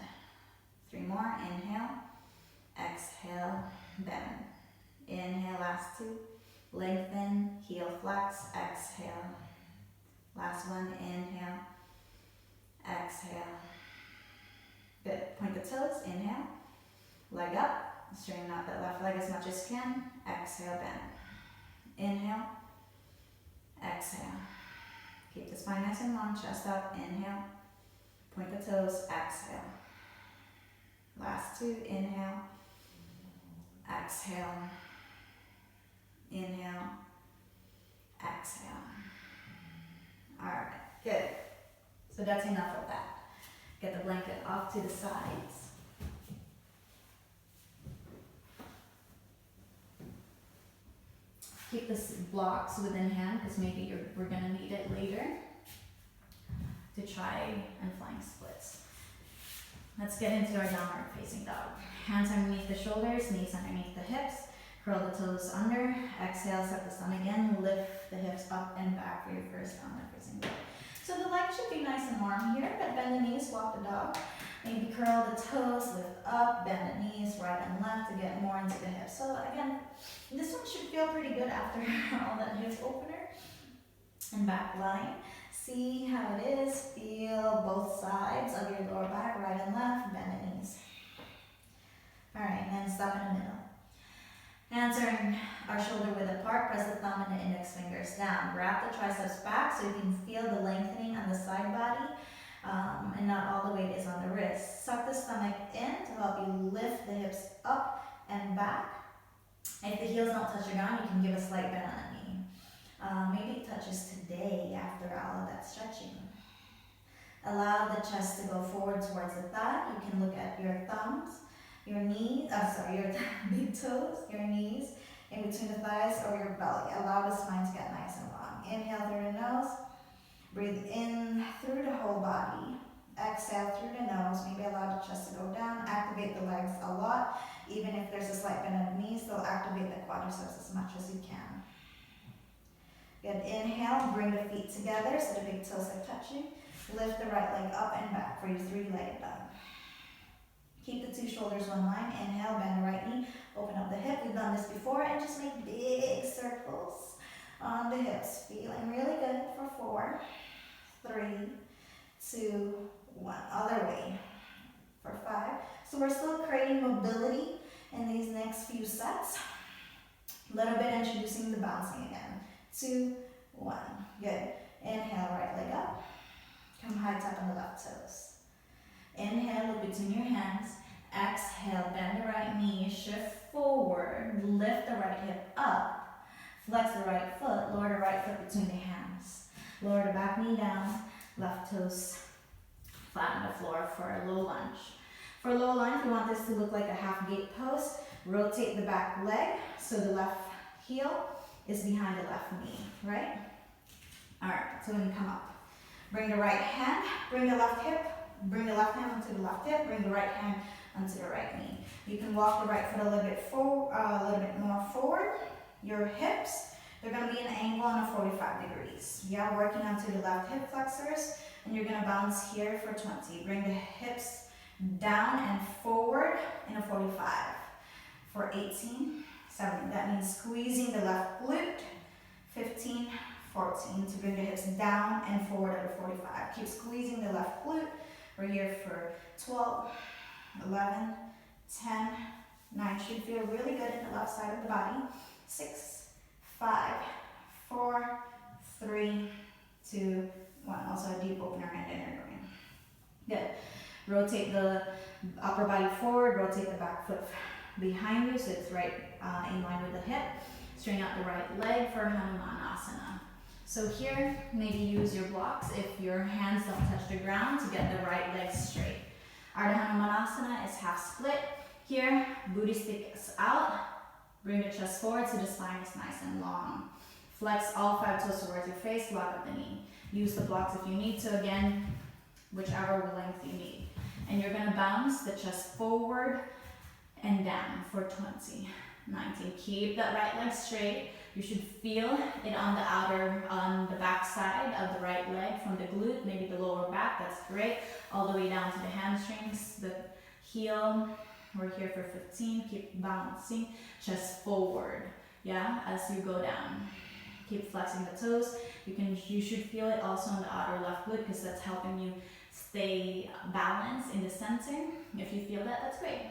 3 more, inhale, exhale, bend. Inhale, last 2, lengthen, heel flex, exhale. Last one, inhale, exhale. Good, point the toes, inhale, leg up, straighten out that left leg as much as you can, exhale, bend. Inhale, exhale. Keep the spine nice and long, chest up, inhale, point the toes, exhale. Last 2, inhale, exhale, inhale, exhale. Alright, good. So that's enough of that. Get the blanket off to the sides. Keep the blocks within hand because maybe we're going to need it later to try and flying splits. Let's get into our downward facing dog. Hands underneath the shoulders, knees underneath the hips. Curl the toes under. Exhale, step the stomach in. Lift the hips up and back for your first downward facing dog. So the legs should be nice and warm here, but bend the knees, walk the dog. Maybe curl the toes, lift up, bend the knees right and left to get more into the hips. So again, this one should feel pretty good after all that hip opener and back line. See how it is. Feel both sides of your lower back, right and left, bend the knees. Alright, and then stop in the middle. Hands are shoulder width apart, press the thumb and the index fingers down. Wrap the triceps back so you can feel the lengthening on the side body and not all the weight is on the wrist. Suck the stomach in to help you lift the hips up and back. If the heels don't touch the ground, you can give a slight bend on the knee. Maybe it touches today after all of that stretching. Allow the chest to go forward towards the thigh. You can look at your thumbs, your knees, your big toes, your knees, in between the thighs or your belly. Allow the spine to get nice and long. Inhale through the nose. Breathe in through the whole body. Exhale through the nose. Maybe allow the chest to go down. Activate the legs a lot. Even if there's a slight bend in the knees, still activate the quadriceps as much as you can. Good. Inhale, bring the feet together so the big toes are touching. Lift the right leg up and back for your 3-legged dog. Keep the 2 shoulders one line. Inhale, bend the right knee, open up the hip. We've done this before, and just make big circles on the hips. Feeling really good for 4, 3, 2, 1. Other way for 5. So we're still creating mobility in these next few sets. A little bit introducing the bouncing again. 2, 1. Good. Inhale, right leg up. Come high tap on the left toes. Inhale, look between your hands. Exhale, bend the right knee, shift forward, lift the right hip up, flex the right foot, lower the right foot between the hands. Lower the back knee down, left toes flat on the floor for a low lunge. For a low lunge, we want this to look like a half gate pose. Rotate the back leg so the left heel is behind the left knee, right? Alright, so when you come up, bring the right hand, bring the left hip, bring the left hand onto the left hip, bring the right hand onto the right knee. You can walk the right foot a little bit forward, more forward. Your hips, they're going to be an angle on a 45 degrees. Yeah, working onto the left hip flexors, and you're going to bounce here for 20. Bring the hips down and forward in a 45 for 18, 17. That means squeezing the left glute. 15, 14 to bring the hips down and forward at a 45. Keep squeezing the left glute. We're here for 12, 11, 10, 9. Should feel really good in the left side of the body. 6, 5, 4, 3, 2, 1. Also a deep opener and inner groin. Good. Rotate the upper body forward. Rotate the back foot behind you so it's right in line with the hip. Straighten out the right leg for Koundinyasana. So here, maybe use your blocks if your hands don't touch the ground to get the right leg straight. Our Koundinyasana is half split. Here, booty sticks out. Bring the chest forward so the spine is nice and long. Flex all 5 toes towards your face, lock up the knee. Use the blocks if you need to, again, whichever length you need. And you're gonna bounce the chest forward and down for 20, 19. Keep that right leg straight. You should feel it on the back side of the right leg, from the glute, maybe the lower back, that's great. All the way down to the hamstrings, the heel. We're here for 15, keep bouncing, chest forward, yeah, as you go down. Keep flexing the toes. You should feel it also on the outer left glute because that's helping you stay balanced in the center. If you feel that, that's great.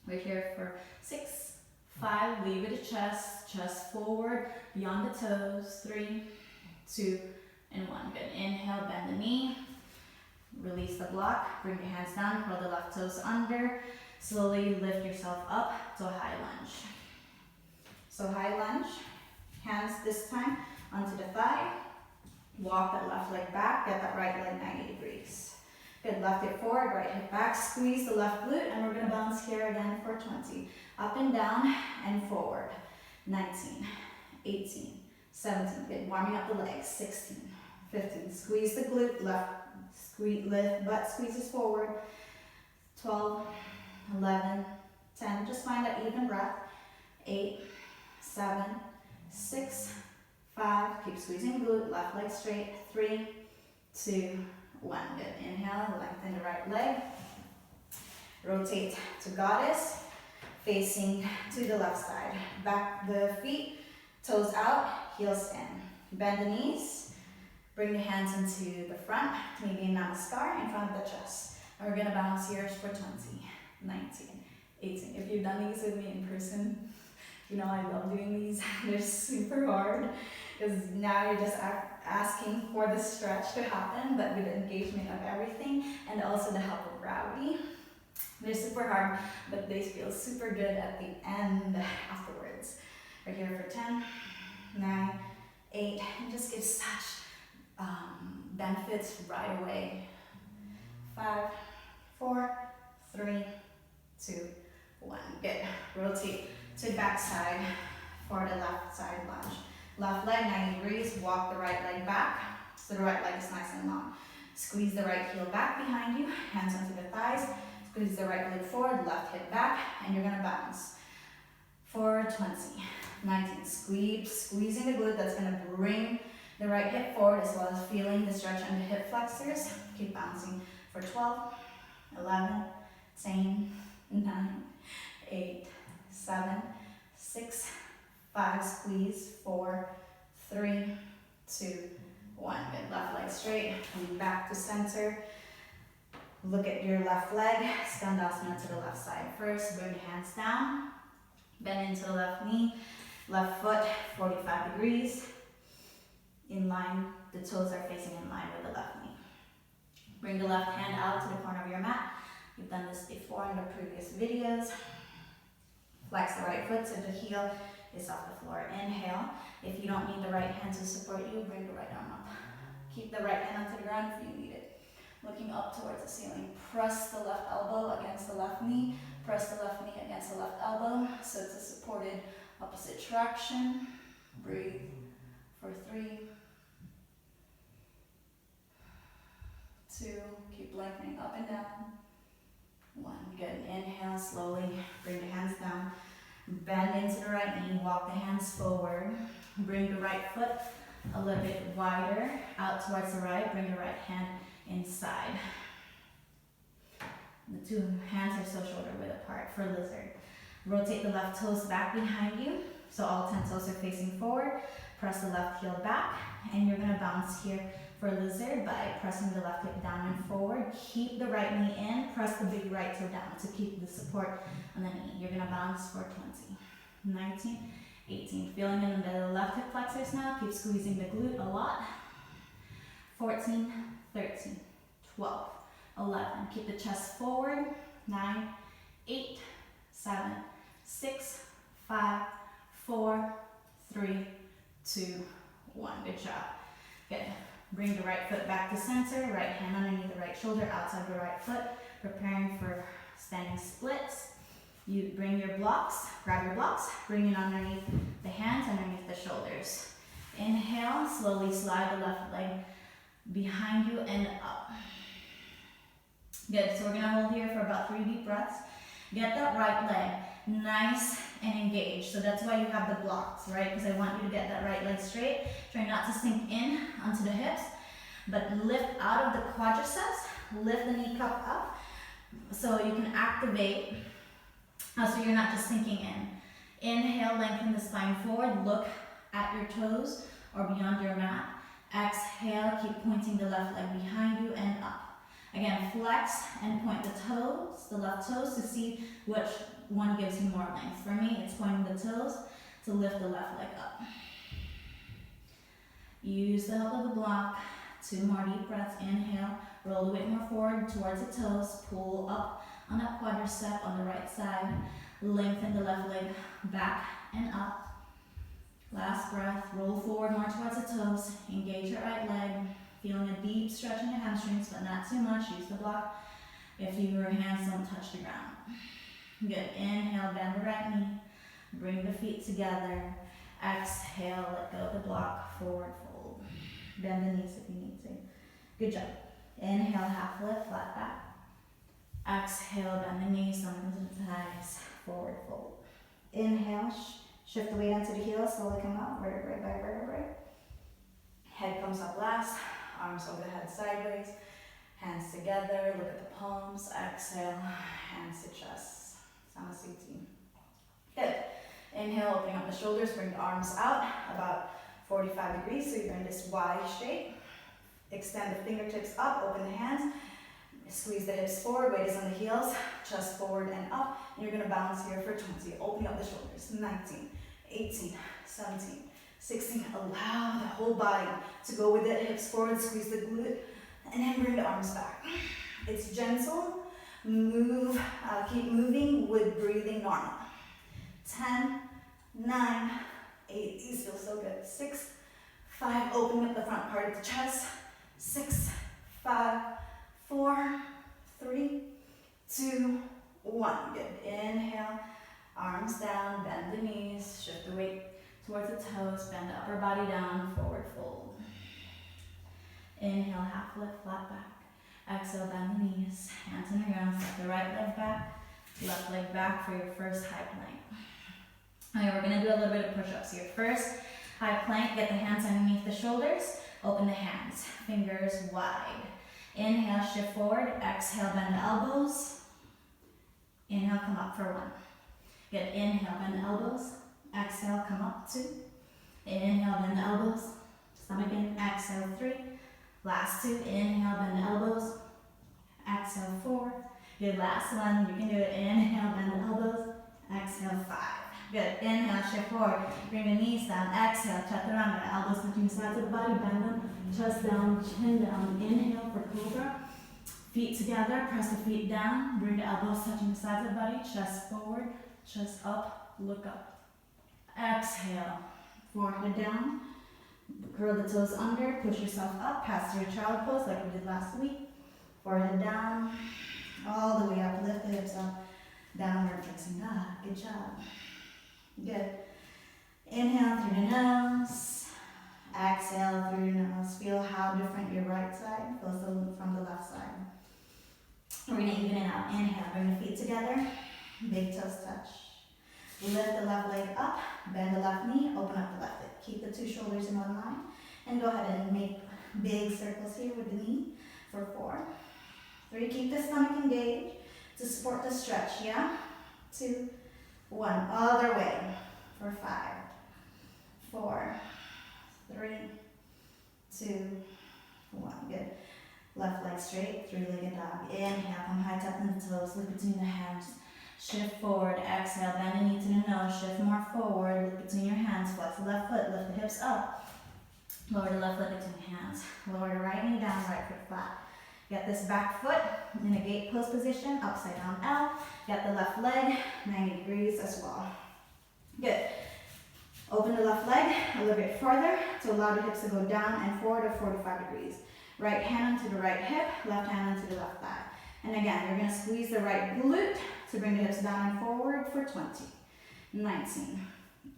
We're here for 6, 5, leave with the chest forward, beyond the toes, 3, 2, and 1. Good. Inhale, bend the knee, release the block, bring your hands down, curl the left toes under, slowly lift yourself up to a high lunge. So high lunge, hands this time onto the thigh, walk that left leg back, get that right leg 90 degrees. Good, left hip forward, right hip back, squeeze the left glute, and we're gonna bounce here again for 20. Up and down and forward. 19, 18, 17, good, warming up the legs. 16, 15, squeeze the glute, left, lift, butt squeezes forward. 12, 11, 10, just find that even breath. 8, 7, 6, 5, keep squeezing glute, left leg straight. 3, 2, 1, good. Inhale, lengthen the right leg. Rotate to goddess, facing to the left side. Back the feet, toes out, heels in. Bend the knees, bring the hands into the front, maybe a namaskar in front of the chest. And we're gonna bounce here for 20, 19, 18. If you've done these with me in person, you know I love doing these. They're super hard because now you're just asking for the stretch to happen, but with the engagement of everything and also the help of gravity. They're super hard, but they feel super good at the end afterwards. We're here for 10, 9, 8, and just give such benefits right away. 5, 4, 3, 2, 1. Good. Rotate to the back side for the left side lunge. Left leg 90 degrees, walk the right leg back so the right leg is nice and long. Squeeze the right heel back behind you, hands onto the thighs, squeeze the right leg forward, left hip back, and you're gonna bounce for 20, 19, squeezing the glute, that's gonna bring the right hip forward as well as feeling the stretch on the hip flexors. Keep bouncing for 12, 11, 10, 9, 8, 7, 6, 5, squeeze, 4, 3, 2, 1. Good, left leg straight, coming back to center. Look at your left leg, Skandasana to the left side first. Bring the hands down, bend into the left knee, left foot 45 degrees. In line, the toes are facing in line with the left knee. Bring the left hand out to the corner of your mat. You've done this before in the previous videos. Flex the right foot so the heel is off the floor. Inhale. If you don't need the right hand to support you, bring the right arm up. Keep the right hand onto the ground if you need it. Looking up towards the ceiling. Press the left elbow against the left knee. Press the left knee against the left elbow. So it's a supported opposite traction. Breathe for 3, 2, keep lengthening up and down. 1, good. Inhale, slowly bring the hands down. Bend into the right knee, walk the hands forward. Bring the right foot a little bit wider out towards the right. Bring the right hand inside. The two hands are so shoulder width apart for lizard. Rotate the left toes back behind you. So all 10 toes are facing forward. Press the left heel back, and you're gonna bounce here for lizard by pressing the left hip down and forward. Keep the right knee in, press the big right toe down to keep the support on the knee. You're gonna bounce for 20, 19, 18. Feeling in the left hip flexors now, keep squeezing the glute a lot. 14, 13, 12, 11. Keep the chest forward. 9, 8, 7, 6, 5, 4, 3, 2, 1. Good job. Good. Bring the right foot back to center, right hand underneath the right shoulder, outside the right foot, preparing for standing splits. You bring your blocks, grab your blocks, bring it underneath the hands, underneath the shoulders. Inhale, slowly slide the left leg behind you and up. Good, so we're gonna hold here for about 3 deep breaths. Get that right leg nice and engage. So that's why you have the blocks, right? Because I want you to get that right leg straight. Try not to sink in onto the hips, but lift out of the quadriceps, lift the knee cup up so you can activate, so you're not just sinking in. Inhale, lengthen the spine forward, look at your toes or beyond your mat. Exhale, keep pointing the left leg behind you and up. Again, flex and point the toes, the left toes, to see which one gives you more length. For me, it's pointing the toes to lift the left leg up. Use the help of the block. 2 more deep breaths. Inhale, roll the weight more forward towards the toes, pull up on that quadricep on the right side. Lengthen the left leg back and up. Last breath, roll forward more towards the toes, engage your right leg, feeling a deep stretch in the hamstrings, but not too much. Use the block if your hands don't touch the ground. Good. Inhale, bend the right knee, bring the feet together. Exhale, let go of the block, forward fold. Bend the knees if you need to. Good job. Inhale, half lift, flat back. Exhale, bend the knees, stomach into the thighs, forward fold. Inhale, shift the weight onto the heels, slowly come up, vertebrae by vertebrae. Head comes up last, arms over the head sideways, hands together, look at the palms. Exhale, hands to chest, Samasthiti. Good. Inhale, opening up the shoulders, bring the arms out about 45 degrees, so you're in this Y shape. Extend the fingertips up, open the hands, squeeze the hips forward, weight is on the heels, chest forward and up. And you're gonna bounce here for 20, opening up the shoulders. 19, 18, 17, 16. Allow the whole body to go with it, hips forward, squeeze the glute, and then bring the arms back. It's gentle, move, keep moving with breathing normal. 10, 9, 8, these feel so good. 6, 5, opening up the front part of the chest. 6, 5, 4, 3, 2, 1. Good. Inhale, arms down, bend the knees, shift the weight towards the toes, bend the upper body down, forward fold. Inhale, half lift, flat back. Exhale, bend the knees, hands on the ground, step the right leg back, left leg back for your first high plank. Okay, we're gonna do a little bit of push-ups here. First, high plank, get the hands underneath the shoulders, open the hands, fingers wide. Inhale, shift forward, exhale, bend the elbows. Inhale, come up for 1. Good, inhale, bend the elbows. Exhale, come up 2. Inhale, bend the elbows. Stomach in, exhale 3. Last 2, inhale, bend the elbows. Exhale 4. Good, last one, you can do it. Inhale, bend the elbows. Exhale 5. Good, inhale, shift forward. Bring the knees down, exhale, chaturanga. Elbows touching the sides of the body, bend them. Chest down, chin down. Inhale for cobra. Feet together, press the feet down. Bring the elbows touching the sides of the body. Chest forward, chest up, look up. Exhale, forehead down. Curl the toes under, push yourself up, pass through a child pose like we did last week. Forehead down, all the way up, lift the hips up. Downward facing dog, good job. Good. Inhale through the nose. Exhale through your nose. Feel how different your right side feels from the left side. We're going to even it out. Inhale, bring the feet together. Big toes touch. Lift the left leg up. Bend the left knee. Open up the left hip. Keep the 2 shoulders in one line. And go ahead and make big circles here with the knee for 4. 3. Keep the stomach engaged to support the stretch. Yeah? 2, 1. Other way for 5, 4, 3, 2, 1. Good. Left leg straight, 3-legged dog. Inhale, come high, tapping the toes, look between the hands. Shift forward, exhale, bend the knee to the nose, shift more forward, look between your hands, flex the left foot, lift the hips up. Lower the left leg between hands. Lower the right knee down, right foot flat. Get this back foot in a gate pose position, upside down L. Get the left leg 90 degrees as well. Good. Open the left leg a little bit further to allow the hips to go down and forward at 45 degrees. Right hand onto the right hip, left hand onto the left thigh. And again, you're going to squeeze the right glute to bring the hips down and forward for 20, 19,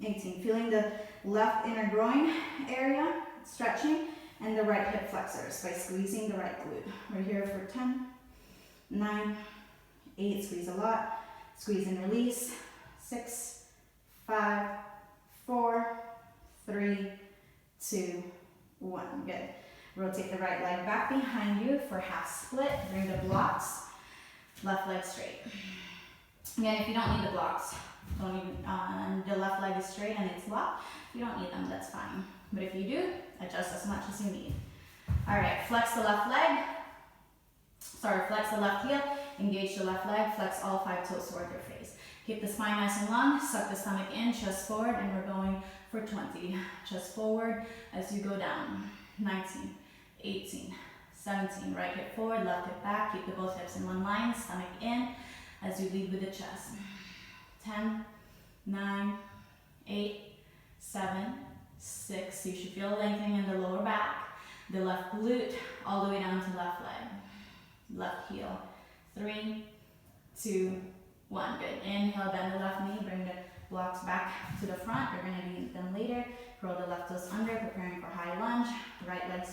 18. Feeling the left inner groin area stretching and the right hip flexors by squeezing the right glute. We're here for 10, 9, 8, squeeze a lot, squeeze and release, 6, 5, 4, 3, 2, 1. Good. Rotate the right leg back behind you for half split. Bring the blocks. Left leg straight. Again, if you don't need the blocks, don't even, the left leg is straight and it's locked. If you don't need them, that's fine. But if you do, adjust as much as you need. All right, flex the left leg. Flex the left heel. Engage the left leg. Flex all 5 toes toward your face. Keep the spine nice and long. Suck the stomach in, chest forward, and we're going for 20. Chest forward as you go down. 19, 18, 17. Right hip forward, left hip back. Keep the both hips in one line. Stomach in as you lead with the chest. 10, 9, 8, 7, 6. You should feel lengthening in the lower back. The left glute all the way down to left leg. Left heel. 3, 2, 1. Good. Inhale, bend the left knee. Bring the blocks back to the front. We're going to need them later. Curl the left toes under, preparing for high lunge. Right leg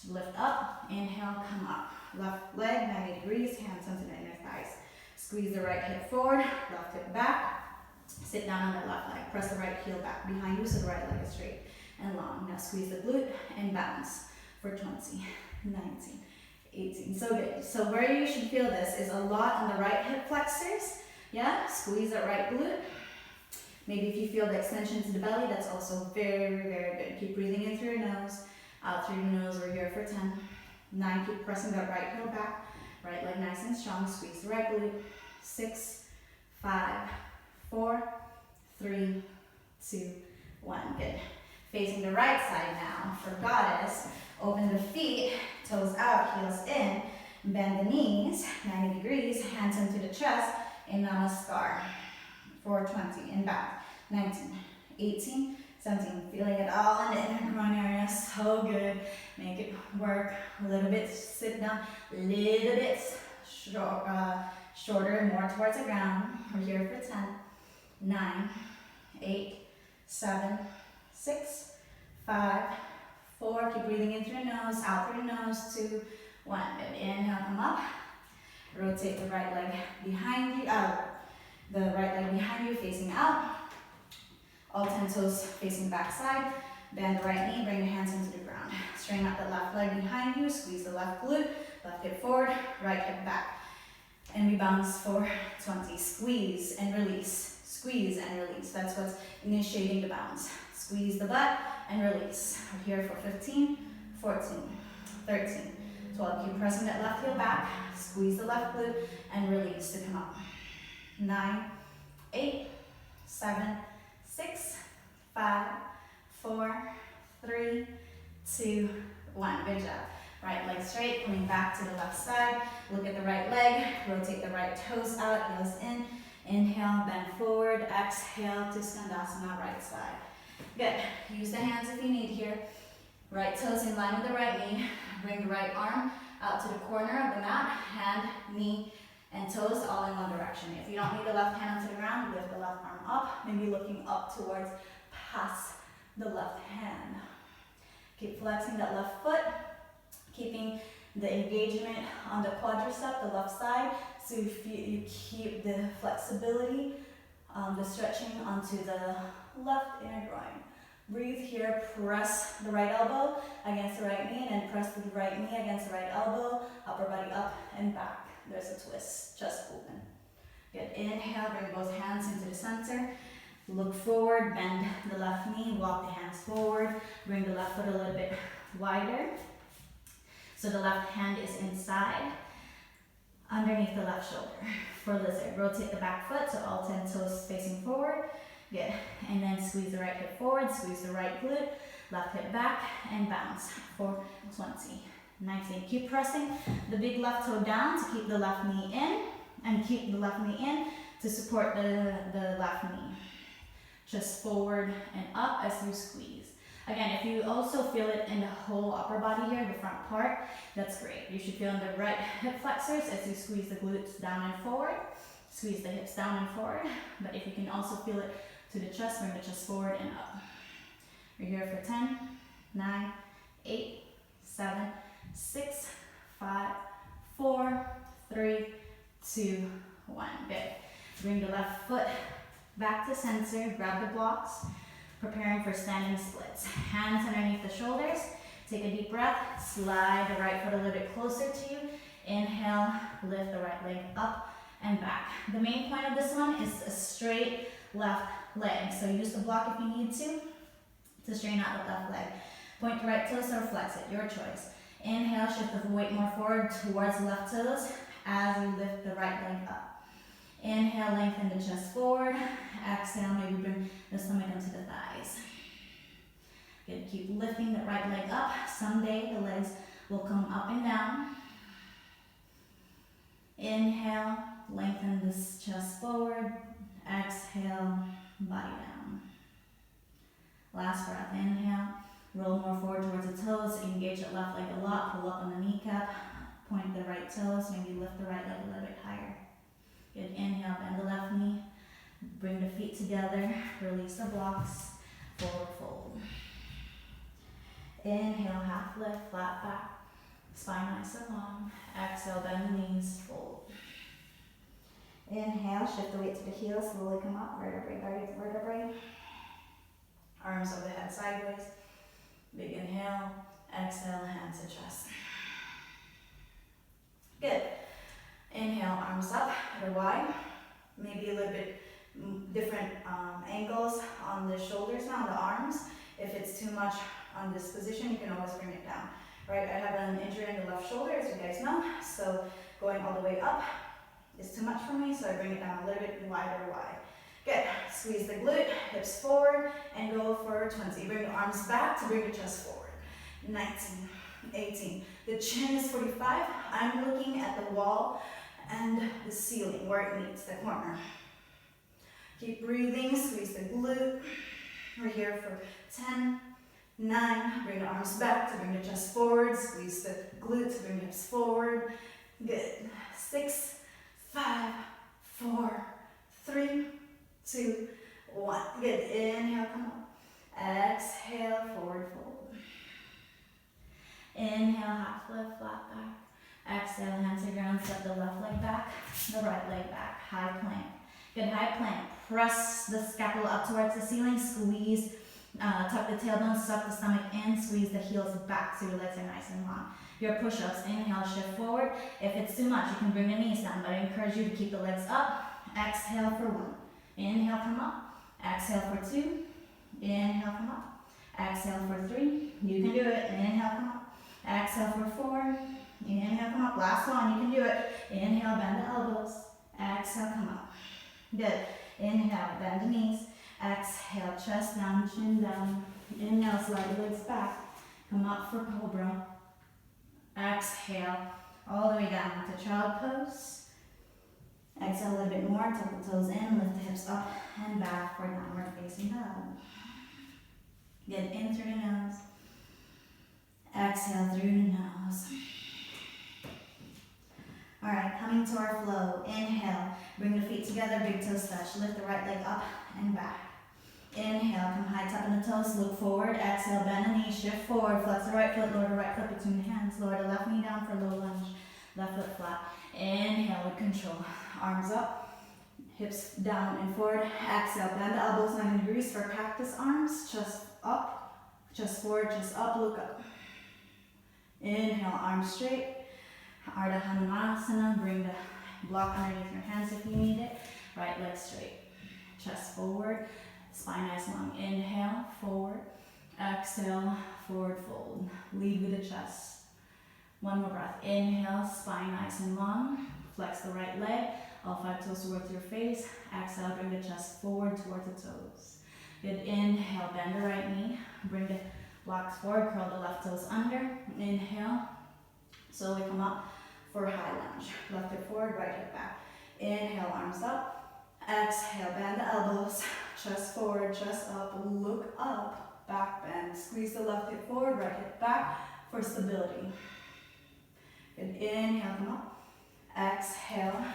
lift up. Inhale, come up. Left leg 90 degrees, hands onto the inner thighs. Squeeze the right hip forward, left hip back. Sit down on the left leg. Press the right heel back behind you so the right leg is straight and long. Now squeeze the glute and bounce for 20, 19, 18. So good. So where you should feel this is a lot on the right hip flexors. Yeah, squeeze that right glute. Maybe if you feel the extension to the belly, that's also very, very good. Keep breathing in through your nose, out through your nose. We're here for 10, 9. Keep pressing that right heel back. Right leg nice and strong. Squeeze the right glute. 6, 5, 4, 3, 2, 1. Good. Facing the right side now for goddess. Open the feet, toes out, heels in. Bend the knees, 90 degrees, hands into the chest in Namaskar. For 20 and back. 19, 18, 17. Feeling it all in the inner groin area. So good. Make it work a little bit. Sit down a little bit shorter, more towards the ground. We're here for 10, 9, 8, 7, 6, 5, 4. Keep breathing in through your nose, out through your nose. 2, 1. Good. Inhale, come up. Rotate the right leg behind you. The right leg behind you, facing out. All 10 toes facing the back side. Bend the right knee, bring your hands into the ground. Straighten out the left leg behind you, squeeze the left glute, left hip forward, right hip back. And we bounce for 20. Squeeze and release. Squeeze and release. That's what's initiating the bounce. Squeeze the butt and release. We're here for 15, 14, 13, 12. Keep pressing that left heel back. Squeeze the left glute and release to come up. 9, 8, 7, 6, 5, 4, 3, 2, 1. Good job. Right leg straight, coming back to the left side. Look at the right leg. Rotate the right toes out, heels in. Inhale, bend forward. Exhale to Skandasana, right side. Good. Use the hands if you need here. Right toes in line with the right knee. Bring the right arm out to the corner of the mat. Hand, knee, and toes all in one direction. If you don't need the left hand onto the ground, lift the left arm up, maybe looking up towards past the left hand. Keep flexing that left foot, keeping the engagement on the quadricep, the left side, so you keep the flexibility, the stretching onto the left inner groin. Breathe here, press the right elbow against the right knee, and then press the right knee against the right elbow, upper body up and back. There's a twist, chest open. Good. Inhale, bring both hands into the center. Look forward, bend the left knee, walk the hands forward. Bring the left foot a little bit wider. So the left hand is inside, underneath the left shoulder. For lizard, rotate the back foot so all 10 toes facing forward. Good. And then squeeze the right hip forward, squeeze the right glute, left hip back, and bounce for 20. 19. Keep pressing the big left toe down to keep the left knee in, and keep the left knee in to support the left knee. Just forward and up as you squeeze. Again, if you also feel it in the whole upper body here, the front part, that's great. You should feel in the right hip flexors as you squeeze the glutes down and forward. Squeeze the hips down and forward. But if you can also feel it to the chest, bring the chest forward and up. We're here for 10, 9, 8, 7, 6, 5, 4, 3, 2, 1. Good. Bring the left foot Back to center, grab the blocks, preparing for standing splits. Hands underneath the shoulders. Take a deep breath, slide the right foot a little bit closer to you. Inhale, lift the right leg up and back. The main point of this one is a straight left leg. So use the block if you need to straighten out the left leg. Point the right toes or flex it, your choice. Inhale, shift the weight more forward towards the left toes as you lift the right leg up. Inhale, lengthen the chest forward. Exhale, maybe bring the stomach into the thighs. Good, keep lifting the right leg up. Someday the legs will come up and down. Inhale, lengthen this chest forward. Exhale, body down. Last breath, inhale. Roll more forward towards the toes. Engage the left leg a lot. Pull up on the kneecap. Point the right toes. Maybe lift the right leg a little bit higher. Good, inhale, bend the left knee. Bring the feet together. Release the blocks. Forward fold. Inhale, half lift, flat back. Spine nice and long. Exhale, bend the knees, fold. Inhale, shift the weight to the heels, slowly come up, vertebrae, vertebrae. Arms overhead sideways. Big inhale, exhale, hands to chest. Good. Inhale, arms up, head wide. Maybe a little bit different angles on the shoulders now, on the arms. If it's too much on this position, you can always bring it down. Right, I have an injury in the left shoulder, as you guys know, so going all the way up is too much for me, so I bring it down a little bit wider wide. Good, squeeze the glute, hips forward, and go for 20. Bring the arms back to bring the chest forward. 19, 18. The chin is 45. I'm looking at the wall and the ceiling, where it meets the corner. Keep breathing, squeeze the glute. We're here for 10, 9, bring the arms back to bring the chest forward, squeeze the glutes to bring the hips forward. Good. 6, 5, 4, 3, 2, 1. Good. Inhale, come up. Exhale, forward fold. Inhale, half lift, flat back. Exhale, hands to ground, step the left leg back, the right leg back. High plank. Good, high plank. Press the scapula up towards the ceiling, squeeze. Tuck the tailbone, suck the stomach in, squeeze the heels back so your legs are nice and long. Your push-ups, inhale, shift forward. If it's too much, you can bring the knees down, but I encourage you to keep the legs up. Exhale for 1. Inhale, come up. Exhale for 2. Inhale, come up. Exhale for 3. You can do it. Inhale, come up. Exhale for 4. Inhale, come up. Last one, you can do it. Inhale, bend the elbows. Exhale, come up. Good. Inhale, bend the knees. Exhale, chest down, chin down. Inhale, slide the legs back. Come up for cobra. Exhale, all the way down to child pose. Exhale a little bit more, tuck the toes in, lift the hips up and back for downward facing dog. Good, in through the nose. Exhale through the nose. All right, coming to our flow. Inhale, bring the feet together, big toes touch. Lift the right leg up and back. Inhale, come high, tapping the toes, look forward. Exhale, bend the knee, shift forward, flex the right foot, lower the right foot between the hands. Lower the left knee down for low lunge. Left foot flat. Inhale with control. Arms up, hips down and forward. Exhale, bend the elbows 90 degrees for cactus arms. Chest up, chest forward, chest up, look up. Inhale, arms straight. Ardha Hanumanasana, bring the block underneath your hands if you need it. Right leg straight. Chest forward, spine nice long. Inhale, forward. Exhale, forward fold. Lead with the chest. One more breath. Inhale, spine nice and long. Flex the right leg. All 5 toes towards your face. Exhale, bring the chest forward towards the toes. Good. Inhale, bend the right knee. Bring the blocks forward. Curl the left toes under. Inhale. Slowly come up for high lunge. Left hip forward, right hip back. Inhale, arms up. Exhale, bend the elbows. Chest forward, chest up, look up. Back bend. Squeeze the left hip forward, right hip back for stability. Good. Inhale, come up. Exhale,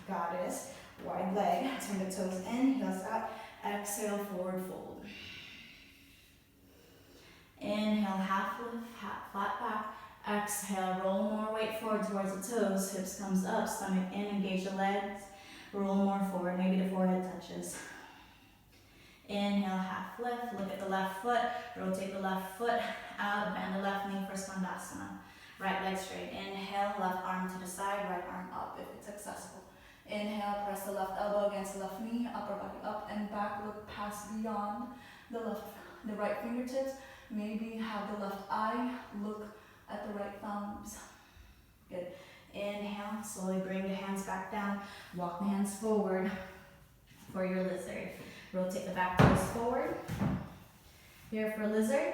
goddess. Wide leg. Turn the toes in, heels out. Exhale, forward fold. Inhale, half lift, flat back. Exhale, roll more weight forward towards the toes. Hips comes up, stomach in, engage the legs. Roll more forward, maybe the forehead touches. Inhale, half lift, look at the left foot, rotate the left foot out, bend the left knee for Koundinyasana. Right leg straight. Inhale, left arm to the side, right arm up if it's accessible. Inhale, press the left elbow against the left knee, upper body up and back, look past beyond the right fingertips. Maybe have the left eye, look at the right thumbs. Good. Inhale, slowly bring the hands back down, walk the hands forward for your lizard. Rotate the back toes forward. Here for lizard,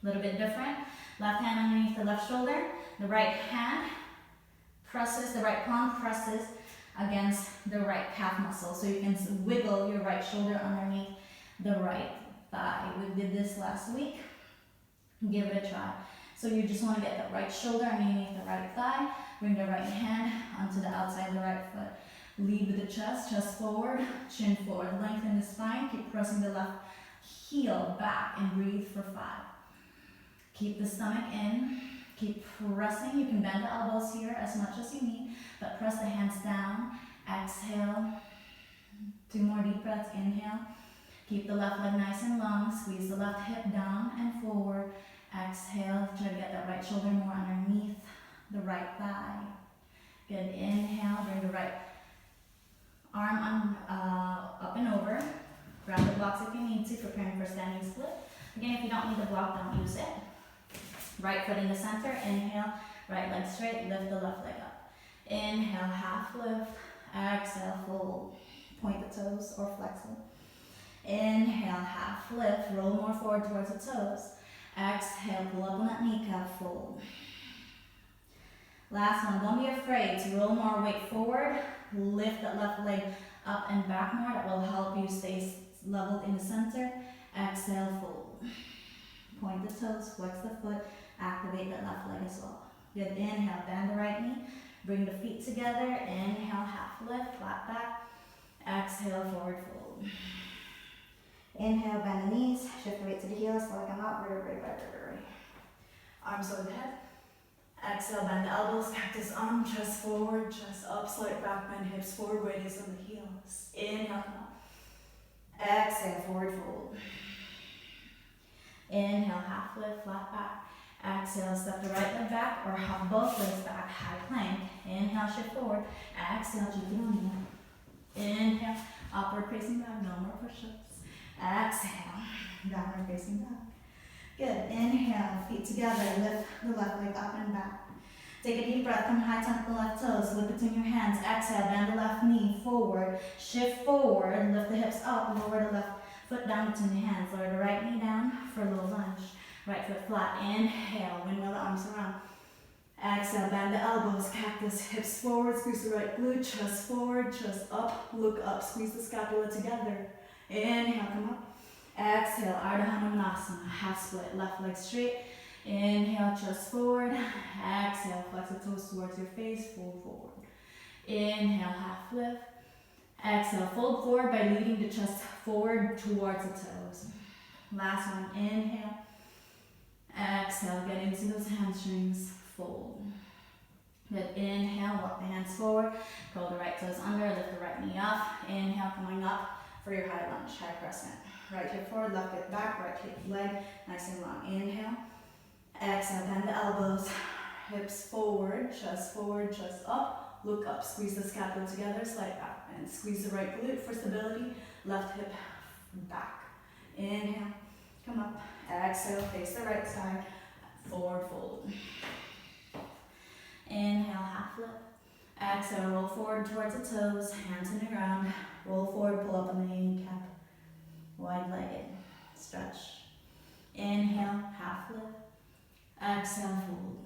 a little bit different. Left hand underneath the left shoulder, the right hand presses, the right palm presses against the right calf muscle. So you can wiggle your right shoulder underneath the right thigh. We did this last week. Give it a try. So you just want to get the right shoulder underneath the right thigh. Bring the right hand onto the outside of the right foot. Lead with the chest, chest forward, chin forward. Lengthen the spine. Keep pressing the left heel back and breathe for 5. Keep the stomach in. Keep pressing. You can bend the elbows here as much as you need, but press the hands down. Exhale. 2 more deep breaths. Inhale. Keep the left leg nice and long. Squeeze the left hip down and forward. Exhale. Try to get that right shoulder more underneath the right thigh. Good. Inhale. Bring the right arm up and over. Grab the blocks if you need to, preparing for standing split. Again, if you don't need the block, don't use it. Right foot in the center. Inhale. Right leg straight. Lift the left leg up. Inhale. Half lift. Exhale. Fold. Point the toes or flex them. Inhale. Half lift. Roll more forward towards the toes. Exhale. Pull up on that kneecap. Fold. Last one. Don't be afraid to roll more weight forward. Lift that left leg up and back more. That will help you stay leveled in the center. Exhale. Fold. Point the toes. Flex the foot. Activate that left leg as well. Good. Inhale. Bend the right knee. Bring the feet together. Inhale. Half lift. Flat back. Exhale. Forward fold. Inhale. Bend the knees. Shift the weight to the heels. Slowly come out. Vertebrae by vertebrae. Arms overhead. Exhale, bend the elbows, cactus arm, chest forward, chest up, slight back bend, hips forward, weight is on the heels. Inhale, come up. Exhale, forward fold. Inhale, half lift, flat back. Exhale, step the right leg back or hop both legs back, high plank. Inhale, shift forward. Exhale, Koundinyasana. Inhale, upward facing dog, no more push-ups. Exhale, downward facing dog. Good. Inhale, feet together, lift the left leg up and back. Take a deep breath, come high, tuck the left toes, lift between your hands. Exhale, bend the left knee forward, shift forward, lift the hips up, lower the left foot down between your hands. Lower the right knee down for low lunge. Right foot flat. Inhale, windmill the arms around. Exhale, bend the elbows, cactus, hips forward, squeeze the right glute, chest forward, chest up, look up, squeeze the scapula together. Inhale, come up. Exhale, Ardha Hanumanasana, half split, left leg straight. Inhale, chest forward. Exhale, flex the toes towards your face, fold forward. Inhale, half lift. Exhale, fold forward by leading the chest forward towards the toes. Last one, inhale. Exhale, get into those hamstrings, fold. Good, inhale, walk the hands forward, curl the right toes under, lift the right knee up. Inhale, coming up for your high lunge, high crescent. Right hip forward, left hip back, right hip leg, nice and long. Inhale. Exhale, bend the elbows, hips forward, chest up, look up, squeeze the scapula together, slight back bend. Squeeze the right glute for stability, left hip back. Inhale, come up. Exhale, face the right side, forward fold. Inhale, half lift. Exhale, roll forward towards the toes, hands in the ground. Roll forward, pull up on the kneecap. Wide-legged, stretch. Inhale, half lift. Exhale, fold.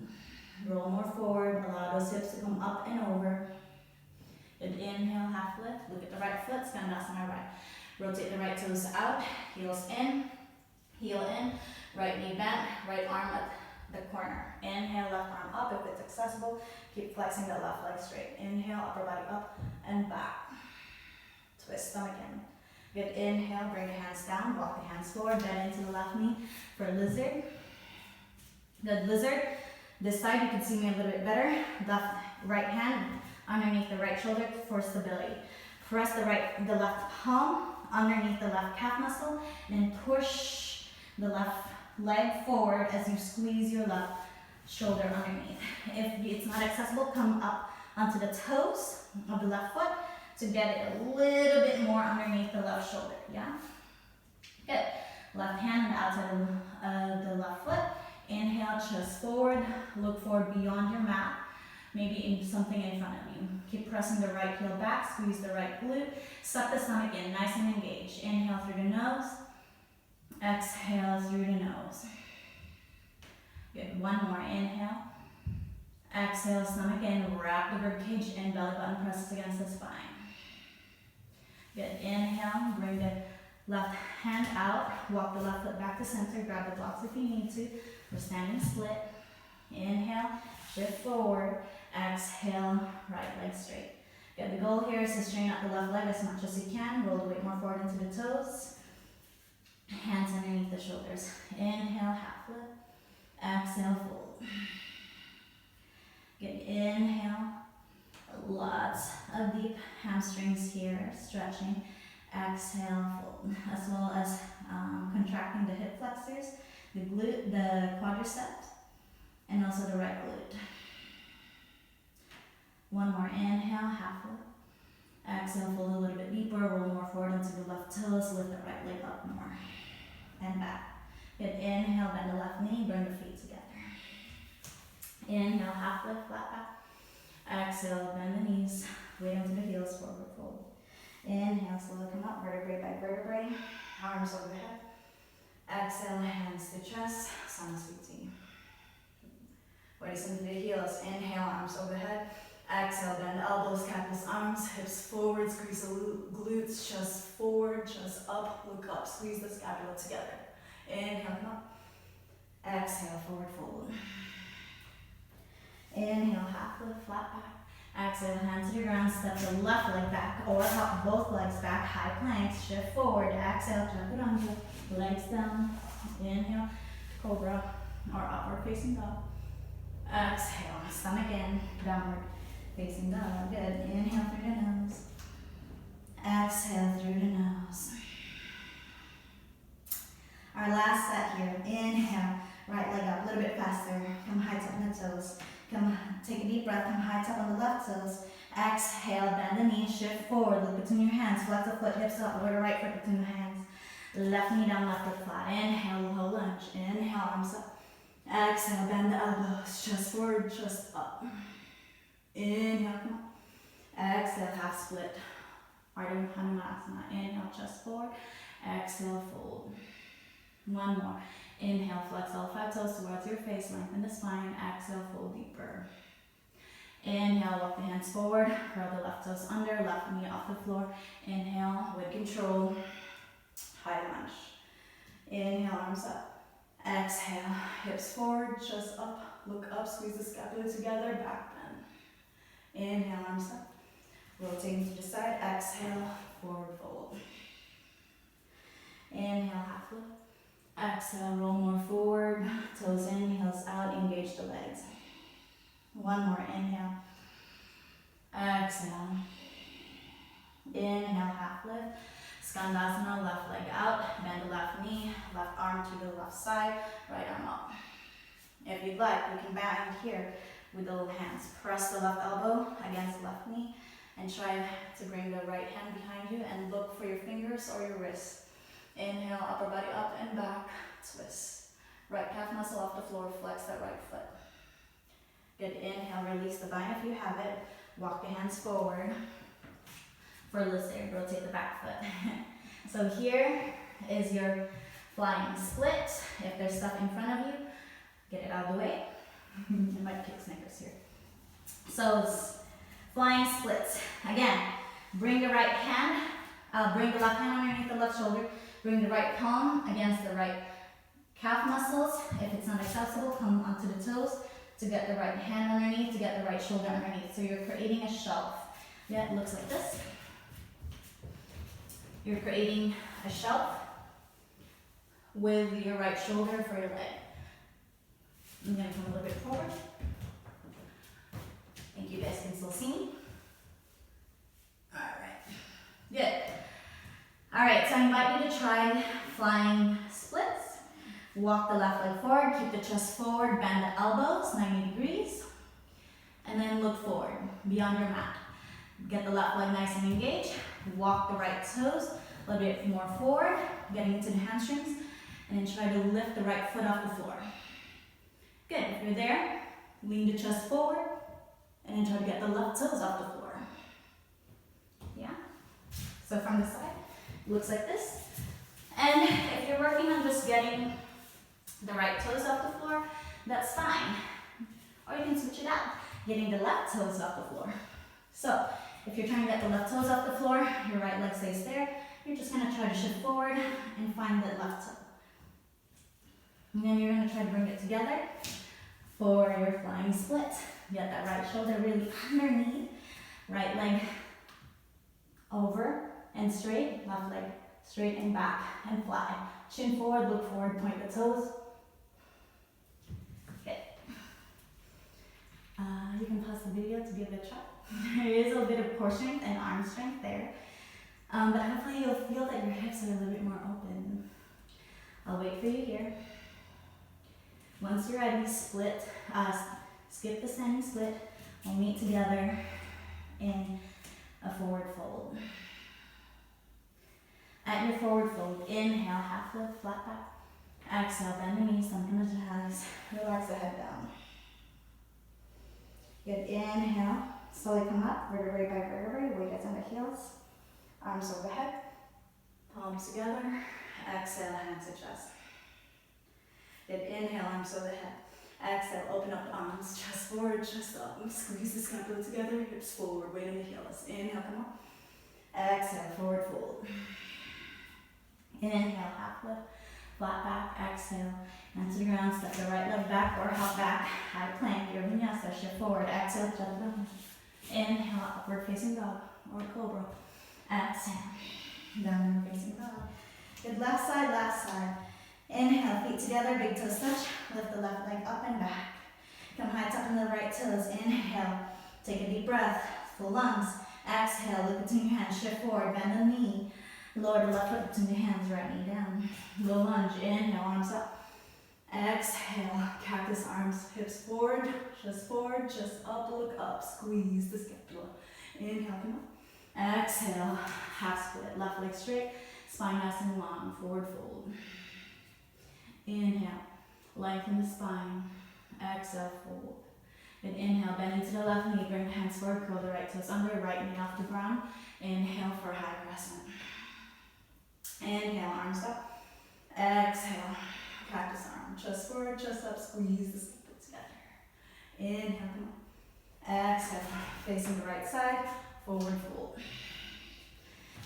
Roll more forward, allow those hips to come up and over. Good, inhale, half lift. Look at the right foot, Koundinyasana right. Rotate the right toes out, heels in, heel in. Right knee bent, right arm at the corner. Inhale, left arm up if it's accessible. Keep flexing the left leg straight. Inhale, upper body up and back. Twist stomach in. Good, inhale, bring the hands down, walk the hands forward, bend into the left knee for lizard. Good, lizard. This side you can see me a little bit better. Right hand underneath the right shoulder for stability. Press the left palm underneath the left calf muscle, and then push the left leg forward as you squeeze your left shoulder underneath. If it's not accessible, come up onto the toes of the left foot to get it a little bit more underneath the left shoulder, yeah? Good. Left hand on the outside of the left foot. Inhale, chest forward, look forward beyond your mat, maybe in something in front of you. Keep pressing the right heel back, squeeze the right glute, suck the stomach in, nice and engaged. Inhale through the nose, exhale through the nose. Good, one more, inhale. Exhale, stomach in, wrap the ribcage in, belly button presses against the spine. Good, inhale, bring the left hand out, walk the left foot back to center, grab the blocks if you need to. We're standing split. Inhale, shift forward. Exhale, right leg straight. Good, the goal here is to straighten out the left leg as much as you can. Roll the weight more forward into the toes. Hands underneath the shoulders. Inhale, half lift. Exhale, fold. Good, inhale. Lots of deep hamstrings here, stretching. Exhale, fold, as well as contracting the hip flexors, the glute, the quadriceps, and also the right glute. One more, inhale, half lift. Exhale, fold a little bit deeper, roll more forward into the left toes, lift the right leg up more, and back. Good, inhale, bend the left knee, bring the feet together. Inhale, half lift, flat back. Exhale, bend the knees, weight into the heels, forward fold. Inhale, slowly come up, vertebrae by vertebrae, arms overhead. Exhale, hands to chest, sun sweet tea. Weight into the heels, inhale, arms overhead. Exhale, bend elbows, calves, arms, hips forward, squeeze the glutes, chest forward, chest up, look up, squeeze the scapula together. Inhale, come up. Exhale, forward fold. Inhale, half lift, flat back. Exhale, hands to the ground, step the left leg back or hop both legs back, high planks, shift forward. Exhale, chaturanga, legs down. Inhale, cobra or upward facing dog. Exhale, stomach in, downward facing dog. Good, inhale through the nose. Exhale through the nose. Our last set here, inhale, right leg up a little bit faster, come high top on the toes. Come, take a deep breath, come high top on the left toes. Exhale, bend the knees, shift forward, look between your hands, flex the foot, hips up, lower the right foot between the hands. Left knee down, left foot flat. Inhale, low lunge. Inhale, arms up. Exhale, bend the elbows, chest forward, chest up. Inhale, come on. Exhale, half split. Ardha Hanumanasana. Inhale, chest forward. Exhale, fold. One more. Inhale, flex all 5 toes towards your face, lengthen the spine. Exhale, fold deeper. Inhale, walk the hands forward, curl the left toes under, left knee off the floor. Inhale, with control, high lunge. Inhale, arms up. Exhale, hips forward, chest up, look up, squeeze the scapula together, back bend. Inhale, arms up. Rotating to the side, exhale, forward fold. Inhale, half lift. Exhale, roll more forward, toes in, heels out, engage the legs. One more, inhale. Exhale. Inhale, half lift. Skandasana, left leg out, bend the left knee, left arm to the left side, right arm up. If you'd like, you can bend here with the little hands. Press the left elbow against the left knee and try to bring the right hand behind you and look for your fingers or your wrists. Inhale, upper body up and back, twist. Right calf muscle off the floor, flex that right foot. Good, inhale, release the vine if you have it. Walk the hands forward. For lizard, rotate the back foot. So here is your flying split. If there's stuff in front of you, get it out of the way. I might kick Snickers here. So it's flying splits. Again, bring the right hand, bring the left hand underneath the left shoulder. Bring the right palm against the right calf muscles. If it's not accessible, come onto the toes to get the right hand underneath, to get the right shoulder underneath. So you're creating a shelf. Yeah, it looks like this. You're creating a shelf with your right shoulder for your leg. I'm going to come a little bit forward. I think you guys can still see me. All right. Good. All right, so I invite you to try flying splits. Walk the left leg forward, keep the chest forward, bend the elbows 90 degrees, and then look forward, beyond your mat. Get the left leg nice and engaged. Walk the right toes a little bit more forward, getting into the hamstrings, and then try to lift the right foot off the floor. Good, if you're there, lean the chest forward, and then try to get the left toes off the floor. Yeah? So from the side, it looks like this. And if you're working on just getting the right toes off the floor, that's fine. Or you can switch it out, getting the left toes off the floor. So, if you're trying to get the left toes off the floor, your right leg stays there. You're just going to try to shift forward and find the left toe. And then you're going to try to bring it together for your flying split. Get that right shoulder really underneath. Right leg over and straight. Left leg straight and back and fly. Chin forward, look forward, point the toes. Good. You can pause the video to give it a try. There is a bit of core strength and arm strength there. But hopefully you'll feel that your hips are a little bit more open. I'll wait for you here. Once you're ready, split, skip the standing split. We'll meet together in a forward fold. At your forward fold, inhale, half lift, flat back. Exhale, bend the knees, sunk into the thighs. Relax the head down. Good, inhale, slowly come up, vertebrae by vertebrae, weight is on the heels. Arms overhead, palms together. Exhale, hands to chest. Good, inhale, arms overhead. Exhale, open up the arms, chest forward, chest up. Squeeze the scapula together, hips forward, weight on the heels. Inhale, come up. Exhale, forward fold. Inhale, half lift, flat back, exhale, hands to the ground, step the right leg back or hop back, high plank, your vinyasa, shift forward, exhale, chaturanga. Inhale, upward facing dog or cobra. Exhale, downward facing dog. Good, left side. Inhale, feet together, big toes touch, lift the left leg up and back. Come high, tuck in the right toes, inhale, take a deep breath, full lungs. Exhale, look between your hands, shift forward, bend the knee. Lower the left foot between the hands, right knee down. Low lunge, inhale, arms up. Exhale, cactus arms, hips forward, chest up, look up, squeeze the scapula. Inhale, come up. Exhale, half split, left leg straight, spine nice and long, forward fold. Inhale, lengthen the spine. Exhale, fold. Then inhale, bend into the left knee, bring the hands forward, curl the right toes under, right knee off the ground. Inhale for high crescent. Inhale, arms up. Exhale, cactus arm. Chest forward, chest up, squeeze the scapula together. Inhale, come on. Exhale, facing the right side, forward fold.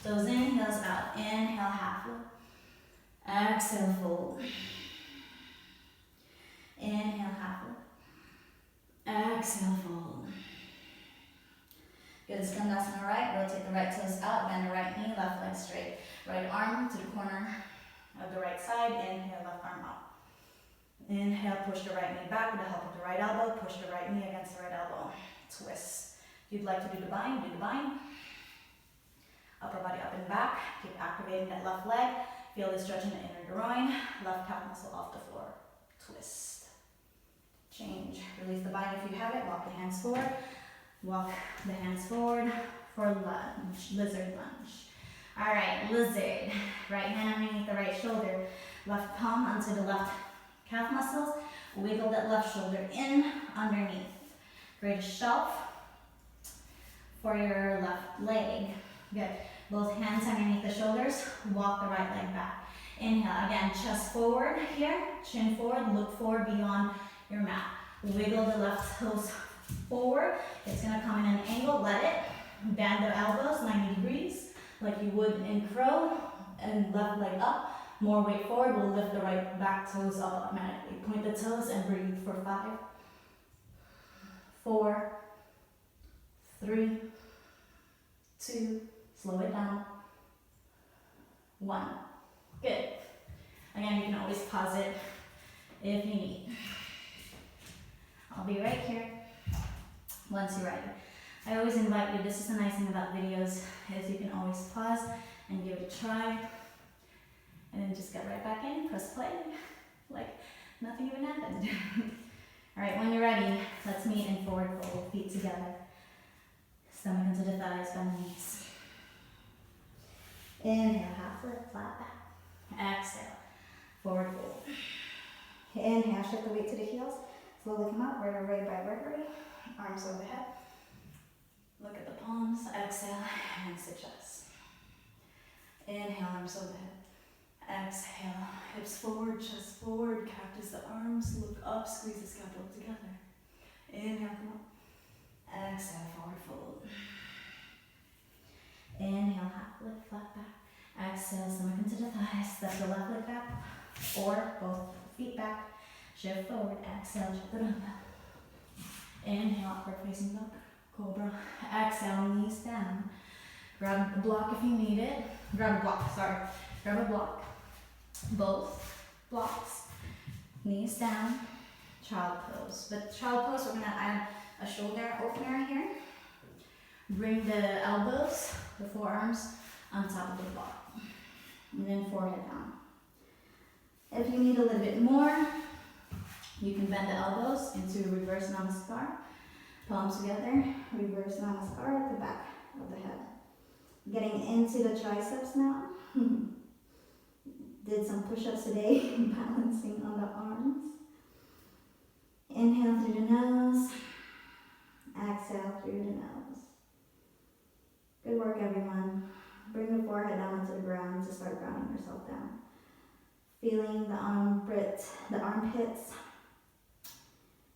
Toes in, heels out. Inhale, half lift. Exhale, fold. Inhale, half lift. Exhale, fold. Good, Koundinyasana right, rotate the right toes out, bend the right knee, left leg straight. Right arm to the corner of the right side, inhale, left arm up. Inhale, push the right knee back with the help of the right elbow, push the right knee against the right elbow. Twist. If you'd like to do the bind, do the bind. Upper body up and back, keep activating that left leg. Feel the stretch in the inner groin, left calf muscle off the floor. Twist. Change. Release the bind if you have it, walk the hands forward. Walk the hands forward for lunge, lizard lunge. All right, lizard. Right hand underneath the right shoulder. Left palm onto the left calf muscles. Wiggle that left shoulder in underneath. Create a shelf for your left leg. Good. Both hands underneath the shoulders. Walk the right leg back. Inhale. Again, chest forward here. Chin forward. Look forward beyond your mat. Wiggle the left toes forward. It's going to come in an angle. Let it. Bend the elbows 90 degrees like you would in crow. And left leg up. More weight forward will lift the right back toes up automatically. Point the toes and breathe for 5, 4, 3, 2, slow it down, 1. Good. Again, you can always pause it if you need. I'll be right here once you're ready. I always invite you, this is the nice thing about videos, is you can always pause and give it a try. And then just get right back in, press play, like nothing even happened. All right, when you're ready, let's meet in forward fold, feet together. Stomach into the thighs, bend the knees. Inhale, half lift, flat back. Exhale, forward fold. Inhale, shift the weight to the heels. Slowly come up, vertebrae by vertebrae. Arms overhead. Look at the palms. Exhale, hands to chest. Inhale, arms overhead. Exhale, hips forward, chest forward. Cactus the arms. Look up, squeeze the scapula together. Inhale, come up. Exhale, forward fold. Inhale, half lift, flat back. Exhale, stomach into the thighs. Step the left leg back, or both feet back. Shift forward. Exhale, chaturanga. Inhale, upward facing dog, cobra. Exhale, knees down. Grab the block if you need it. Grab a block, sorry. Grab a block. Both blocks. Knees down. Child pose. But child pose, we're gonna add a shoulder opener here. Bring the elbows, the forearms, on top of the block. And then forehead down. If you need a little bit more, you can bend the elbows into reverse namaskar. Palms together, reverse namaskar at the back of the head. Getting into the triceps now. Did some push-ups today, balancing on the arms. Inhale through the nose. Exhale through the nose. Good work, everyone. Bring the forehead down onto the ground to start grounding yourself down. Feeling the armpits,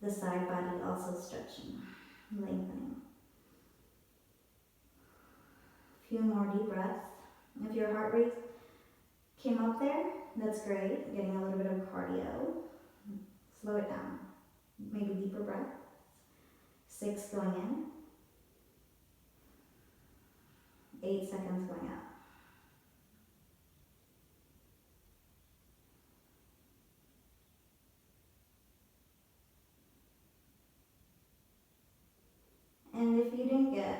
the side body also stretching, lengthening. A few more deep breaths. If your heart rate came up there, that's great. Getting a little bit of cardio. Slow it down. Maybe deeper breath. 6 going in. 8 seconds going out. And if you didn't get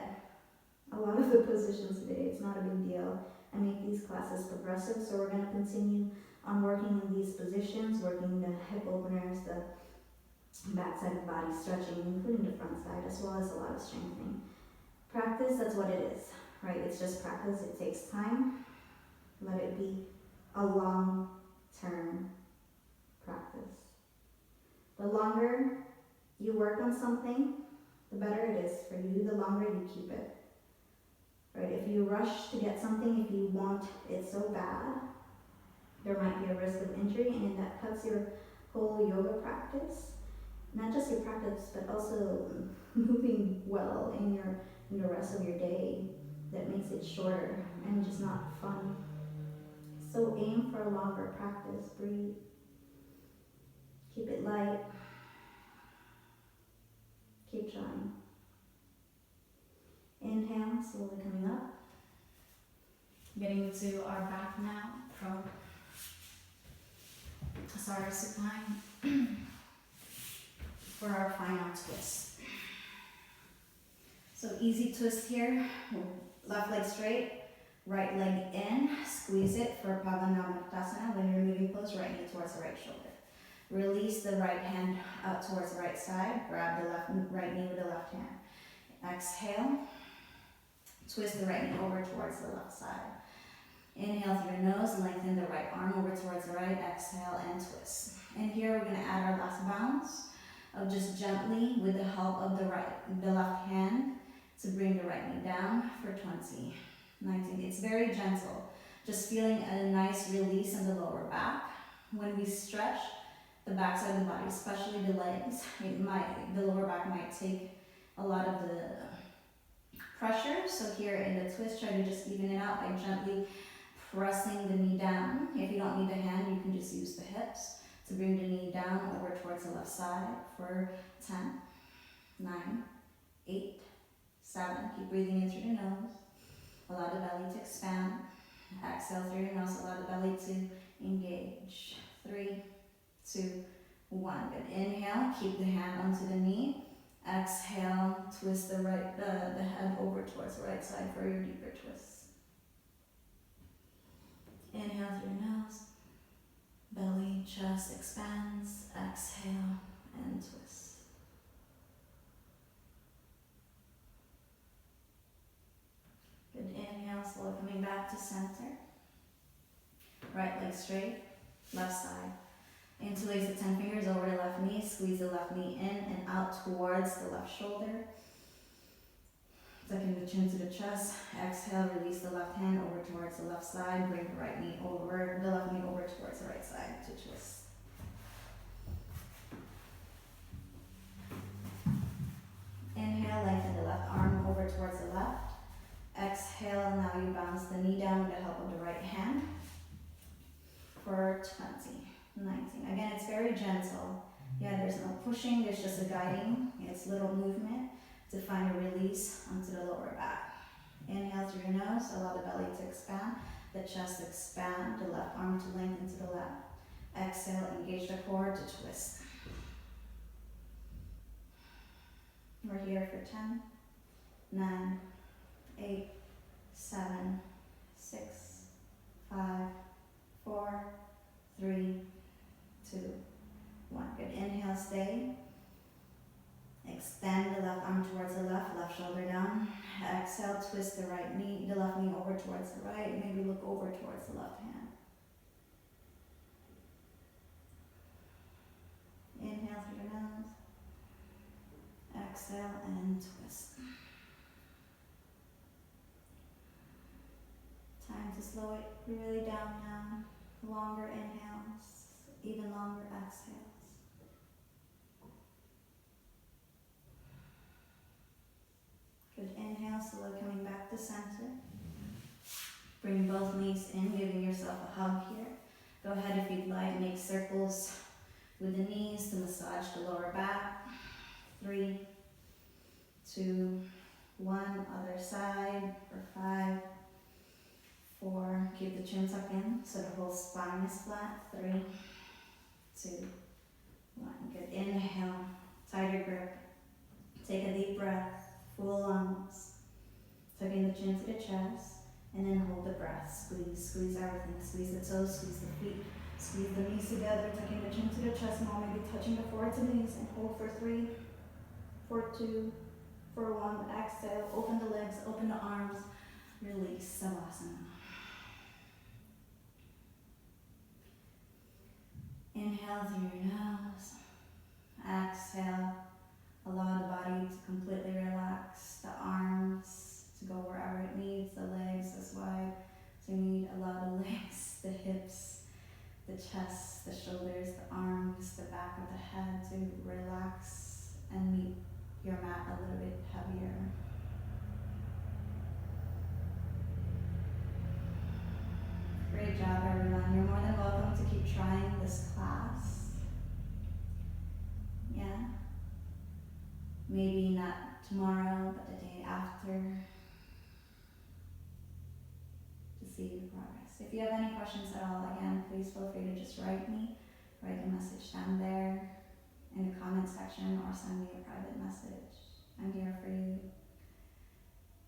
a lot of the positions today, it's not a big deal. I make these classes progressive, so we're going to continue on working in these positions, working the hip openers, the back side of the body stretching, including the front side, as well as a lot of strengthening. Practice, that's what it is, right? It's just practice. It takes time. Let it be a long-term practice. The longer you work on something, the better it is for you, the longer you keep it. Right? If you rush to get something, if you want it so bad, there might be a risk of injury, and that cuts your whole yoga practice. Not just your practice, but also moving well in the rest of your day. That makes it shorter and just not fun. So aim for a longer practice. Breathe. Keep it light. Keep trying. Inhale, slowly coming up. Getting to our back now, supine for our final twist. So easy twist here. Left leg straight, right leg in. Squeeze it for Pavanamatasana. When you're moving close, right knee towards the right shoulder. Release the right hand out towards the right side. Grab the right knee with the left hand. Exhale. Twist the right knee over towards the left side. Inhale through your nose, lengthen the right arm over towards the right. Exhale and twist. And here we're going to add our last bounce of just gently, with the help of the left hand, to bring the right knee down for 20, 19. It's very gentle. Just feeling a nice release in the lower back. When we stretch the back side of the body, especially the legs, the lower back might take a lot of the pressure. So here in the twist, try to just even it out by gently pressing the knee down. If you don't need the hand, you can just use the hips to bring the knee down over towards the left side for 10, 9, 8, 7. Keep breathing in through the nose. Allow the belly to expand. Exhale through your nose. Allow the belly to engage. 3, 2, 1. Good. Inhale. Keep the hand onto the knee. Exhale. Twist the head over towards the right side for your deeper twist. Inhale through your nose. Belly, chest expands. Exhale and twist. Good. Inhale, slowly coming back to center. Right leg straight, left side. Interlace the 10 fingers over the left knee. Squeeze the left knee in and out towards the left shoulder. Tucking the chin to the chest. Exhale, release the left hand over towards the left side. Bring the right knee over, the left knee over towards the right side to twist. Inhale, lengthen the left arm over towards the left. Exhale, now you bounce the knee down with the help of the right hand for 20, 19. Again, it's very gentle. Yeah, there's no pushing, there's just a guiding. It's little movement to find a release onto the lower back. Inhale through your nose, allow the belly to expand, the chest expand, the left arm to lengthen to the left. Exhale, engage the core to twist. We're here for 10, 9, 8, 7, 6, 5, 4, 3, 2, 1. Good. Inhale, stay. Extend the left arm towards the left shoulder down. Exhale, twist the right knee, the left knee over towards the right. Maybe look over towards the left hand. Inhale through your nose. Exhale and twist. Time to slow it really down now. Longer inhales, even longer exhales. Good. Inhale, slowly coming back to center. Bring both knees in, giving yourself a hug here. Go ahead if you'd like, make circles with the knees to massage the lower back. 3, 2, 1. Other side for 5, 4. Keep the chin tucked in so the whole spine is flat. 3, 2, 1. Good. Inhale, tighter grip. Take a deep breath. Full lungs. Tucking the chin to the chest. And then hold the breath. Squeeze, squeeze everything. Squeeze the toes, squeeze the feet. Squeeze the knees together. Tucking the chin to the chest. Now maybe touching the forehead to the knees. And hold for 3, for 2, for 1. Exhale. Open the legs, open the arms. Release. Savasana. Inhale through your nose. Exhale. Allow the body to completely relax. The arms to go wherever it needs. The legs as wide as you need. Allow the legs, the hips, the chest, the shoulders, the arms, the back of the head to relax and meet your mat a little bit heavier. Great job, everyone. You're more than welcome to keep trying this class. Yeah. Maybe not tomorrow, but the day after, to see the progress. If you have any questions at all, again, please feel free to just write a message down there in the comment section or send me a private message. I'm here for you.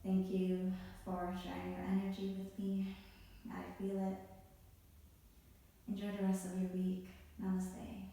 Thank you for sharing your energy with me. I feel it. Enjoy the rest of your week. Namaste.